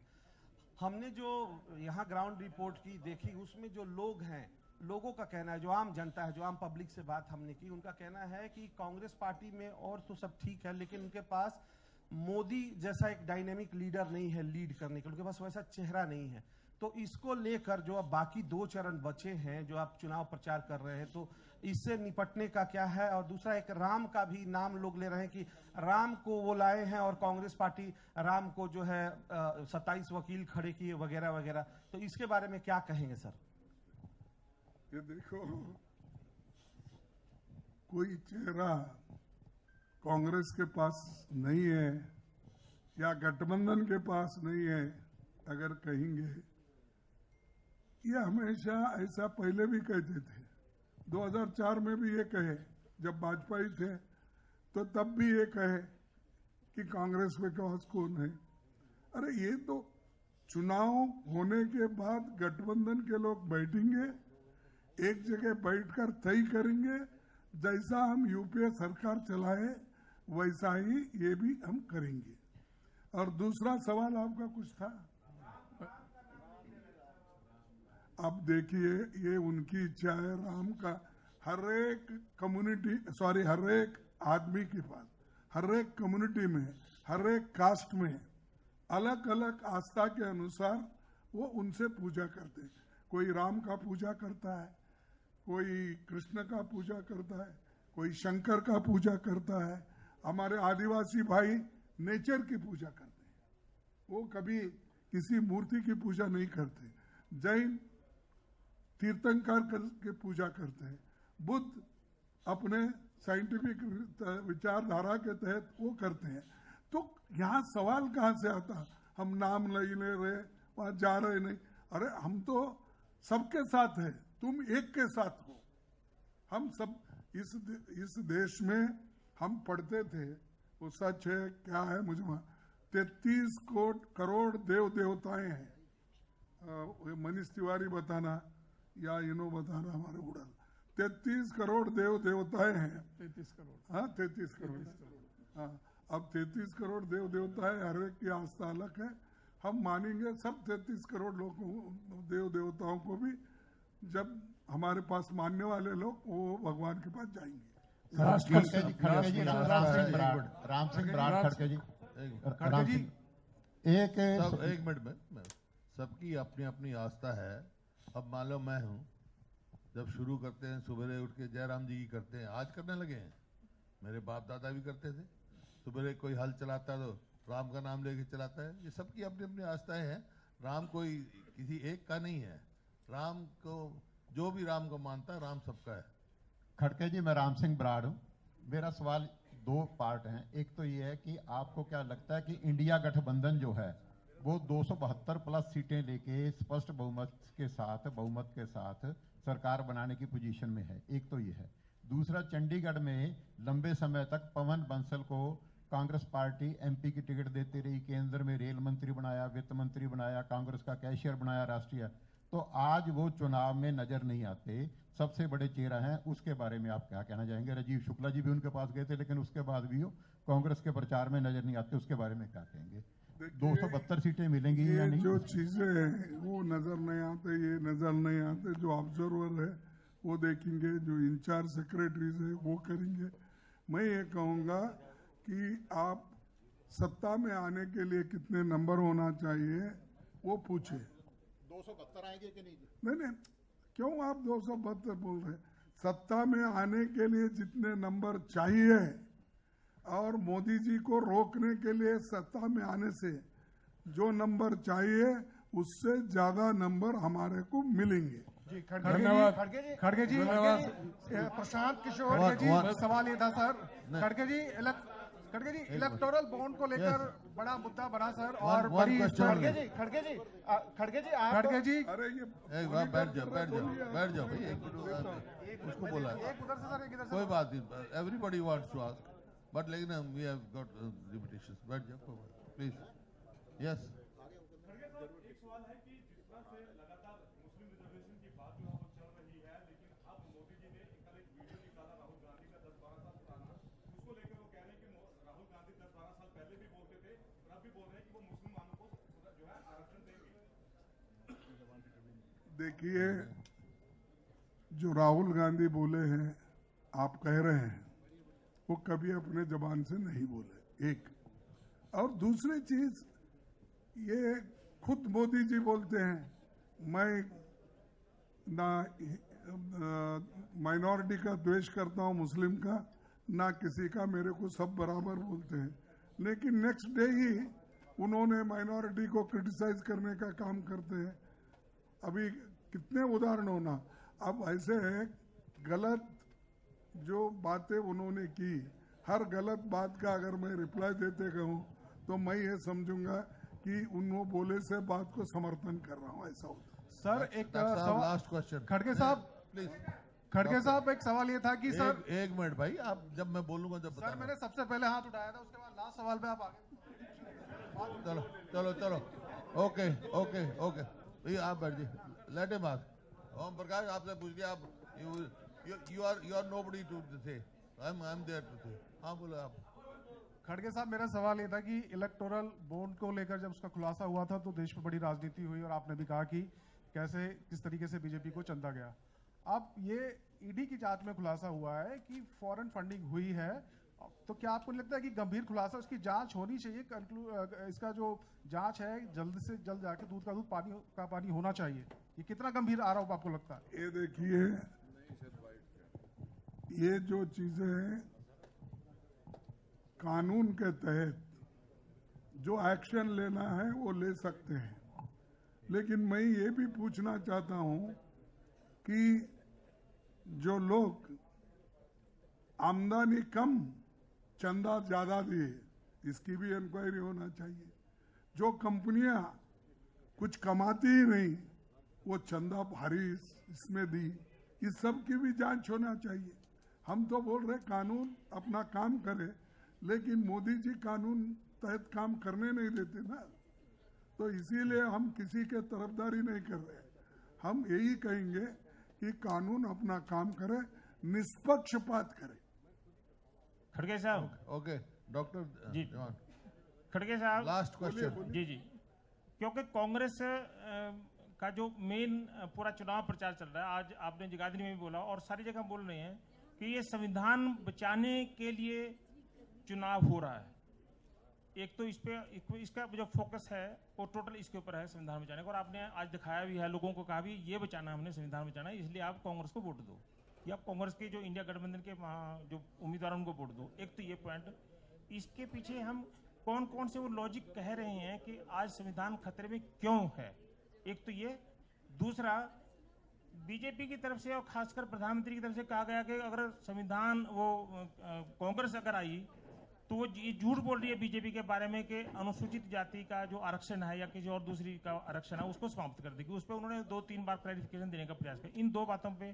हमने जो यहाँ ग्राउंड रिपोर्ट की देखी, उसमें जो लोग हैं, लोगों का कहना है, जो आम जनता है, जो आम पब्लिक से बात हमने की, उनका कहना है कि कांग्रेस पार्टी में और तो सब ठीक है, लेकिन उनके पास मोदी जैसा एक डायनेमिक लीडर नहीं है लीड करने के, उनके पास वैसा चेहरा नहीं है। तो इसको लेकर जो अब बाकी 2 चरण बचे हैं, जो आप चुनाव प्रचार कर रहे हैं, तो इससे निपटने का क्या है? और दूसरा एक राम का भी नाम लोग ले रहे हैं कि राम को वो लाए हैं और कांग्रेस पार्टी राम को जो है 27 वकील खड़े किए वगैरह वगैरह। तो इसके बारे में क्या कहेंगे सर? ये देखो, कोई चेहरा कांग्रेस के पास नहीं है या गठबंधन के पास नहीं है अगर कहेंगे, ये हमेशा ऐसा पहले भी कहते थे। 2004 में भी ये कहे, जब वाजपेयी थे तो तब भी ये कहे कि कांग्रेस में पास कौन है। अरे ये तो चुनाव होने के बाद गठबंधन के लोग बैठेंगे, एक जगह बैठकर तय करेंगे, जैसा हम यूपीए सरकार चलाए वैसा ही ये भी हम करेंगे। और दूसरा सवाल आपका कुछ था? अब देखिए, ये उनकी इच्छा है। राम का हर एक कम्युनिटी, हर एक आदमी के पास, हर एक कम्युनिटी में, हर एक कास्ट में अलग अलग आस्था के अनुसार वो उनसे पूजा करते हैं। कोई राम का पूजा करता है, कोई कृष्ण का पूजा करता है, कोई शंकर का पूजा करता है। हमारे आदिवासी भाई नेचर की पूजा करते हैं, वो कभी किसी मूर्ति की पूजा नहीं करते। जैन तीर्थंकर के पूजा करते हैं। बुद्ध अपने साइंटिफिक विचारधारा के तहत वो करते हैं। तो यहाँ सवाल कहाँ से आता? हम नाम नहीं ले रहे, वहां जा रहे नहीं। अरे हम तो सबके साथ है, तुम एक के साथ हो। हम सब इस देश में हम पढ़ते थे, वो सच है क्या है मुझे 33 करोड़ देव देवताएं हैं। मनीष तिवारी बताना या इनो बताना हमारे उड़न 33 करोड़ देव देवताएं हैं। 33 करोड़, हाँ 33 करोड़, हाँ। अब 33 करोड़ देव देवता है, हर एक की आस्था अलग है। हम मानेंगे सब 33 करोड़ लोगों देव देवताओं को भी। जब हमारे पास मानने वाले लोग वो भगवान के पास जाएंगे। राम सिंह बराड़ खड़के जी। राम सिंह एक मिनट में सबकी अपनी अपनी आस्था है। अब मान लो मैं हूँ, जब शुरू करते हैं सुबह उठ के जयराम जी की करते हैं, आज करने लगे हैं, मेरे बाप दादा भी करते थे। सुबह कोई हल चलाता है तो राम का नाम लेके चलाता है। ये सबकी अपनी अपनी आस्थाएं हैं। राम कोई किसी एक का नहीं है। राम को जो भी राम को मानता है, राम सबका है। खड़के जी, मैं राम सिंह बराड़ हूँ। मेरा सवाल दो पार्ट हैं। एक तो ये है कि आपको क्या लगता है कि इंडिया गठबंधन जो है वो 272 प्लस सीटें लेके स्पष्ट बहुमत के साथ सरकार बनाने की पोजीशन में है? एक तो ये है। दूसरा, चंडीगढ़ में लंबे समय तक पवन बंसल को कांग्रेस पार्टी एमपी की टिकट देती रही, केंद्र में रेल मंत्री बनाया, वित्त मंत्री बनाया, कांग्रेस का कैशियर बनाया राष्ट्रीय। तो आज वो चुनाव में नजर नहीं आते, सबसे बड़े चेहरा हैं, उसके बारे में आप क्या कहना चाहेंगे? राजीव शुक्ला जी भी उनके पास गए थे, लेकिन उसके बाद भी वो कांग्रेस के प्रचार में नजर नहीं आते, उसके बारे में क्या कहेंगे? 272 सीटें मिलेंगी या नहीं? जो चीजें हैं वो नजर नहीं आते, ये नजर नहीं आते। जो ऑब्जर्वर है वो देखेंगे, जो इंचार्ज सेक्रेटरीज है वो करेंगे। मैं ये कहूँगा कि आप सत्ता में आने के लिए कितने नंबर होना चाहिए वो पूछे। 272 आएंगे कि नहीं? नहीं, क्यों आप 272 बोल रहे हैं? सत्ता में आने के लिए जितने नंबर चाहिए और मोदी जी को रोकने के लिए सत्ता में आने से जो नंबर चाहिए उससे ज्यादा नंबर हमारे को मिलेंगे। जी खड़गे जी प्रशांत किशोर जी, सवाल ये था सर, खड़गे जी इलेक्टोरल बॉन्ड को लेकर बड़ा मुद्दा बना सर, और बड़ी खड़गे जी अरे ये बैठ जाओ भाई, एक मिनट उसको बोला है। एक उधर से सर, एक इधर से। कोई बात नहीं, everybody wants to ask, but लेकिन वी हैव गॉट लिमिटेशंस। बैठ जाओ प्लीज। यस, एक सवाल है कि जिस तरह से लगातार मुस्लिम रिजर्वेशन की बात जो है वो चल रही है, लेकिन अब मोदी जी ने कल एक वीडियो निकाला राहुल गांधी का 10-12 साल पुराना, उसको लेकर वो कह रहे हैं कि राहुल गांधी 10-12 साल पहले भी बोलते थे और अब भी बोल रहे हैं कि वो मुसलमानों को जो है आरक्षण देंगे। देखिए, जो राहुल गांधी बोले हैं, आप कह रहे हैं, वो कभी अपने जबान से नहीं बोले। एक और दूसरी चीज, ये खुद मोदी जी बोलते हैं, मैं ना माइनॉरिटी का द्वेष करता हूं, मुस्लिम का ना किसी का, मेरे को सब बराबर बोलते हैं। लेकिन नेक्स्ट डे ही उन्होंने माइनॉरिटी को क्रिटिसाइज करने का काम करते हैं। अभी कितने उदाहरण होना। अब ऐसे है, गलत जो बातें उन्होंने की, हर गलत बात का अगर मैं रिप्लाई देते कहूँ तो मैं ये समझूंगा कि उन्होंने बोले से बात को समर्थन कर रहा हूँ, ऐसा होता। सर एक लास्ट क्वेश्चन। खड़गे साहब प्लीज। खड़गे साहब एक सवाल ये था कि सर एक मिनट भाई, आप जब मैं बोलूंगा जब सर मैंने सबसे पहले हाथ उठाया था, उसके बाद लास्ट सवाल पे आप आगे। चलो ओके भैया आप बैठ जाइए, let him ask. Om Prakash आपसे पूछ लिया, आप you are nobody to say, I'm there to say। हाँ बोलो आप। खड़गे साहब मेरा सवाल ये था कि इलेक्टोरल बॉन्ड को लेकर जब उसका खुलासा हुआ था तो देश में बड़ी राजनीति हुई, और आपने भी कहा कि किस तरीके से बीजेपी को चंदा गया। अब ये ईडी की जांच में खुलासा हुआ है कि फॉरेन फंडिंग हुई है, तो क्या आपको लगता है कि गंभीर खुलासा, उसकी जांच होनी चाहिए? इसका जो जांच है जल्द से जल्द जाके दूध का दूध पानी का पानी होना चाहिए। ये कितना गंभीर आरोप आपको लगता है? ये देखिए, ये जो चीजें हैं कानून के तहत जो एक्शन लेना है वो ले सकते हैं, लेकिन मैं ये भी पूछना चाहता हूं कि जो लोग आमदनी कम चंदा ज्यादा दिए, इसकी भी इंक्वायरी होना चाहिए। जो कंपनियां कुछ कमाती ही नहीं, वो चंदा भारी इसमें दी, इस सब की भी जांच होना चाहिए। हम तो बोल रहे कानून अपना काम करे, लेकिन मोदी जी कानून तहत काम करने नहीं देते ना, तो इसीलिए हम किसी के तरफदारी नहीं कर रहे। हम यही कहेंगे कि कानून अपना काम करे, निष्पक्षपात करे। खड़गे साहब। ओके डॉक्टर जी, खड़गे साहब लास्ट क्वेश्चन। जी क्योंकि कांग्रेस का जो मेन पूरा चुनाव प्रचार चल रहा है, आज आपने जगाधरी में भी बोला और सारी जगह बोल रहे हैं कि ये संविधान बचाने के लिए चुनाव हो रहा है। एक तो इसका जो फोकस है वो टोटल इसके ऊपर है, संविधान बचाने का, और आपने आज दिखाया भी है, लोगों को कहा भी ये बचाना, हमने संविधान बचाना है, इसलिए आप कांग्रेस को वोट दो, या कांग्रेस के जो इंडिया गठबंधन के जो उम्मीदवार उनको वोट दो। एक तो ये पॉइंट, इसके पीछे हम कौन कौन से वो लॉजिक कह रहे हैं कि आज संविधान खतरे में क्यों है, एक तो ये। दूसरा, बीजेपी की तरफ से और खासकर प्रधानमंत्री की तरफ से कहा गया कि अगर संविधान कांग्रेस अगर आई तो वो ये झूठ बोल रही है बीजेपी के बारे में कि अनुसूचित जाति का जो आरक्षण है या किसी और दूसरी का आरक्षण है उसको समाप्त कर देगी। उस पर उन्होंने 2-3 बार क्लैरिफिकेशन देने का प्रयास किया। इन दो बातों पे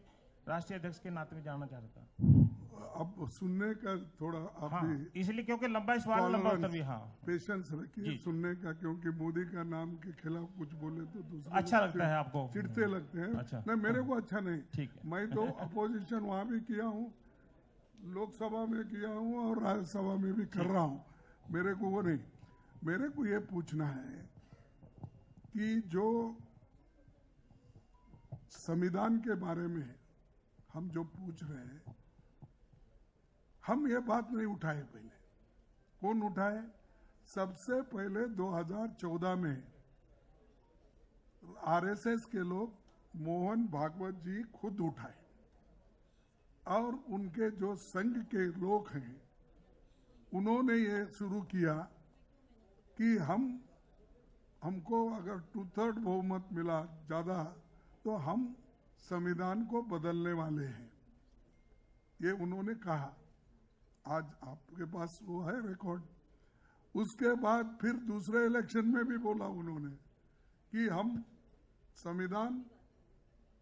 राष्ट्रीय अध्यक्ष के नाते में जानना चाहता था। अब सुनने का थोड़ा आप हाँ, इसलिए क्योंकि लंबा सवाल लंबा उत्तर भी। हाँ, पेशेंस रखिए सुनने का, क्योंकि मोदी का नाम के खिलाफ कुछ बोले तो दूसरे अच्छा लगता है आपको, चिढ़ते लगते हैं। अच्छा, नहीं, मेरे को अच्छा नहीं। ठीक है। मैं तो अपोजिशन वहां भी किया हूँ, लोकसभा में किया हूँ और राज्यसभा में भी कर रहा हूँ। मेरे को वो नहीं, मेरे को ये पूछना है कि जो संविधान के बारे में हम जो पूछ रहे हैं, हम ये बात नहीं उठाए पहले। कौन उठाए? सबसे पहले 2014 में आरएसएस के लोग मोहन भागवत जी खुद उठाए, और उनके जो संघ के लोग हैं उन्होंने ये शुरू किया कि हमको अगर 2/3 बहुमत मिला ज्यादा तो हम संविधान को बदलने वाले हैं, ये उन्होंने कहा। आज आपके पास वो है रिकॉर्ड। उसके बाद फिर दूसरे इलेक्शन में भी बोला उन्होंने कि हम संविधान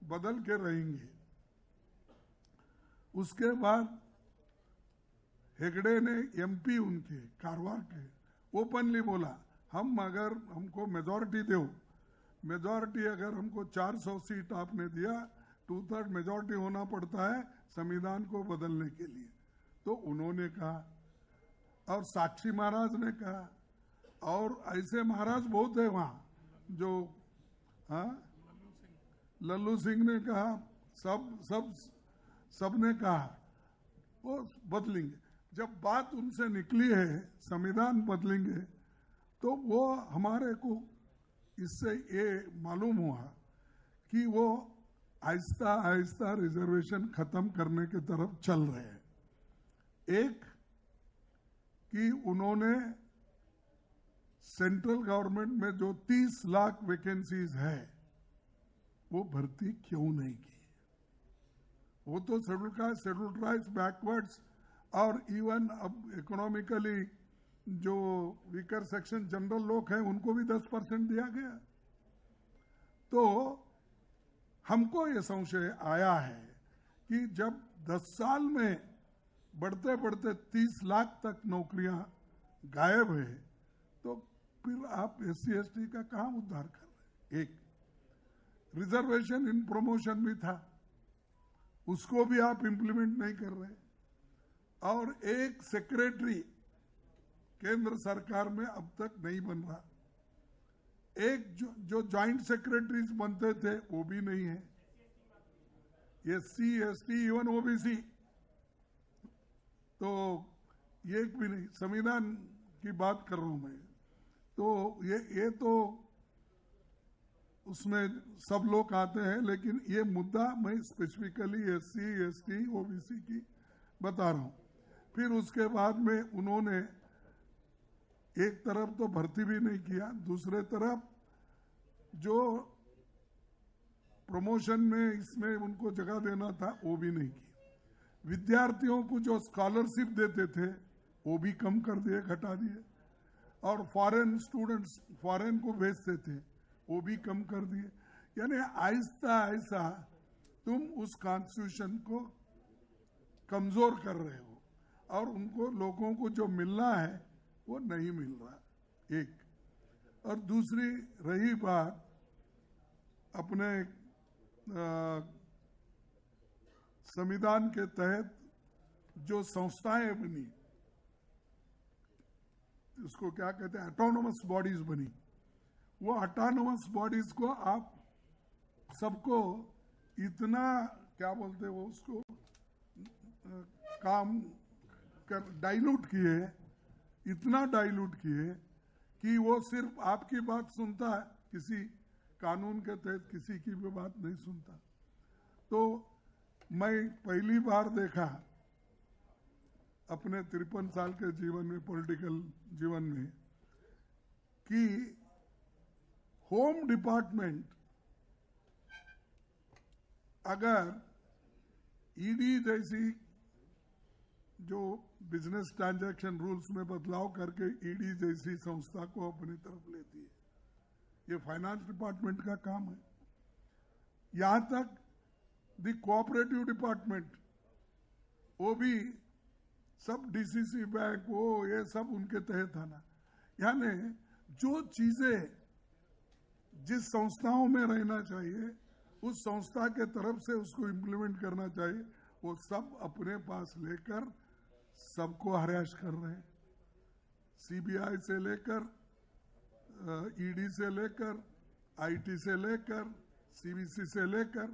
बदल के रहेंगे। उसके बाद हेगड़े ने एमपी उनके कारवार के ओपनली बोला, हम अगर हमको मेजॉरिटी दो, मेजॉरिटी अगर हमको 400 सीट आपने दिया, 2/3 मेजॉरिटी होना पड़ता है संविधान को बदलने के लिए। तो उन्होंने कहा, और साक्षी महाराज ने कहा, और ऐसे महाराज बहुत है वहां जो, हाँ, लल्लू सिंह ने कहा, सबने कहा वो बदलेंगे। जब बात उनसे निकली है संविधान बदलेंगे, तो वो हमारे को इससे ये मालूम हुआ कि वो आहिस्ता आहिस्ता रिजर्वेशन खत्म करने की तरफ चल रहे हैं। एक कि उन्होंने सेंट्रल गवर्नमेंट में जो 30 लाख वैकेंसीज है वो भर्ती क्यों नहीं की? वो तो schedule caste, schedule tribes, backwards और इवन अब इकोनॉमिकली जो वीकर सेक्शन जनरल लोग हैं उनको भी 10% दिया गया। तो हमको ये संशय आया है कि जब 10 साल में बढ़ते बढ़ते 30 लाख तक नौकरियां गायब है, तो फिर आप SC/ST का कहां उद्धार कर रहे हैं? एक रिजर्वेशन इन प्रमोशन भी था, उसको भी आप इंप्लीमेंट नहीं कर रहे, और एक सेक्रेटरी केंद्र सरकार में अब तक नहीं बन रहा। एक जो ज्वाइंट सेक्रेटरीज बनते थे वो भी नहीं है। SC/ST इवन OBC तो ये भी नहीं। संविधान की बात कर रहा हूं मैं, तो ये तो उसमें सब लोग आते हैं, लेकिन ये मुद्दा मैं स्पेसिफिकली SC/ST OBC की बता रहा हूं। फिर उसके बाद में उन्होंने एक तरफ तो भर्ती भी नहीं किया, दूसरे तरफ जो प्रमोशन में इसमें उनको जगह देना था वो भी नहीं की। विद्यार्थियों को जो स्कॉलरशिप देते थे वो भी कम कर दिए, घटा दिए, और फॉरेन स्टूडेंट्स फॉरेन को भेजते थे वो भी कम कर दिए। यानी आहिस्ता आहिस्ता तुम उस कॉन्स्टिट्यूशन को कमजोर कर रहे हो, और उनको लोगों को जो मिलना है वो नहीं मिल रहा। एक, और दूसरी रही बात अपने संविधान के तहत जो संस्थाएं बनी, उसको क्या कहते हैं, ऑटोनोमस बॉडीज बनी, वो ऑटोनोमस बॉडीज को आप सबको इतना क्या बोलते हैं वो उसको काम कर डाइल्यूट किए इतना डाइल्यूट किए कि वो सिर्फ आपकी बात सुनता है, किसी कानून के तहत किसी की भी बात नहीं सुनता। तो मैं पहली बार देखा अपने 53 साल के जीवन में, पॉलिटिकल जीवन में, कि होम डिपार्टमेंट अगर ईडी जैसी जो बिजनेस ट्रांजैक्शन रूल्स में बदलाव करके ईडी जैसी संस्था को अपनी तरफ लेती है, ये फाइनेंस डिपार्टमेंट का काम है। यहां तक द कोऑपरेटिव डिपार्टमेंट, वो भी सब डीसीसी बैंक, वो ये सब उनके तहत आना। यानी जो चीजें जिस संस्थाओं में रहना चाहिए उस संस्था के तरफ से उसको इम्प्लीमेंट करना चाहिए, वो सब अपने पास लेकर सबको हराश कर रहे हैं। सीबीआई से लेकर, ईडी से लेकर, आईटी से लेकर, सीबीसी से लेकर,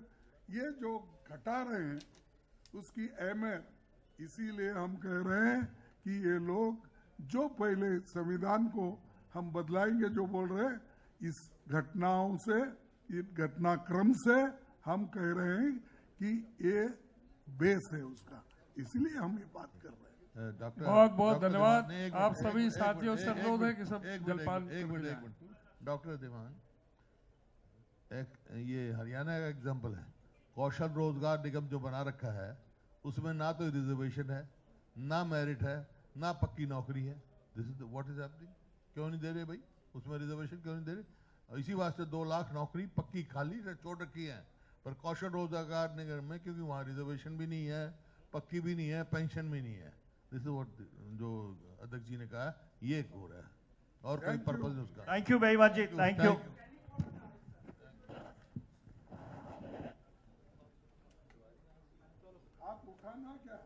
ये जो घटा रहे हैं उसकी अहमियत, इसीलिए हम कह रहे हैं कि ये लोग जो पहले संविधान को हम बदलाएंगे जो बोल रहे हैं, इस घटनाओं से, इस घटनाक्रम से हम कह रहे हैं कि ये बेस है उसका, इसलिए हम ये बात कर रहे हैं। डॉक्टर बहुत बहुत डॉक्टर धन्यवाद। देवान, एक आप मिनट, सभी एक साथियों मिनट, से एक अनुरोध है मिनट, कि सब एक मिनट, जलपान एक मिनट, करने एक मिनट। डॉक्टर देवान, ये हरियाणा का एग्जाम्पल है। कौशल रोजगार निगम जो बना रखा है उसमें ना तो रिजर्वेशन है, ना मेरिट है, ना पक्की नौकरी है। This is what is happening. क्यों नहीं दे रहे भाई उसमें रिजर्वेशन, क्यों नहीं दे रहे? इसी वास्ते 2 लाख नौकरी पक्की खाली छोड़ रखी है, पर कौशल रोजगार निगम में क्योंकि वहाँ रिजर्वेशन भी नहीं है, पक्की भी नहीं है, पेंशन भी नहीं है। दिस इज व्हाट जो अध्यक्ष जी ने कहा, ये हो रहा है और कोई पर्पज उसका। थैंक यू बेईमान जी, थैंक यू। आप उठाना क्या?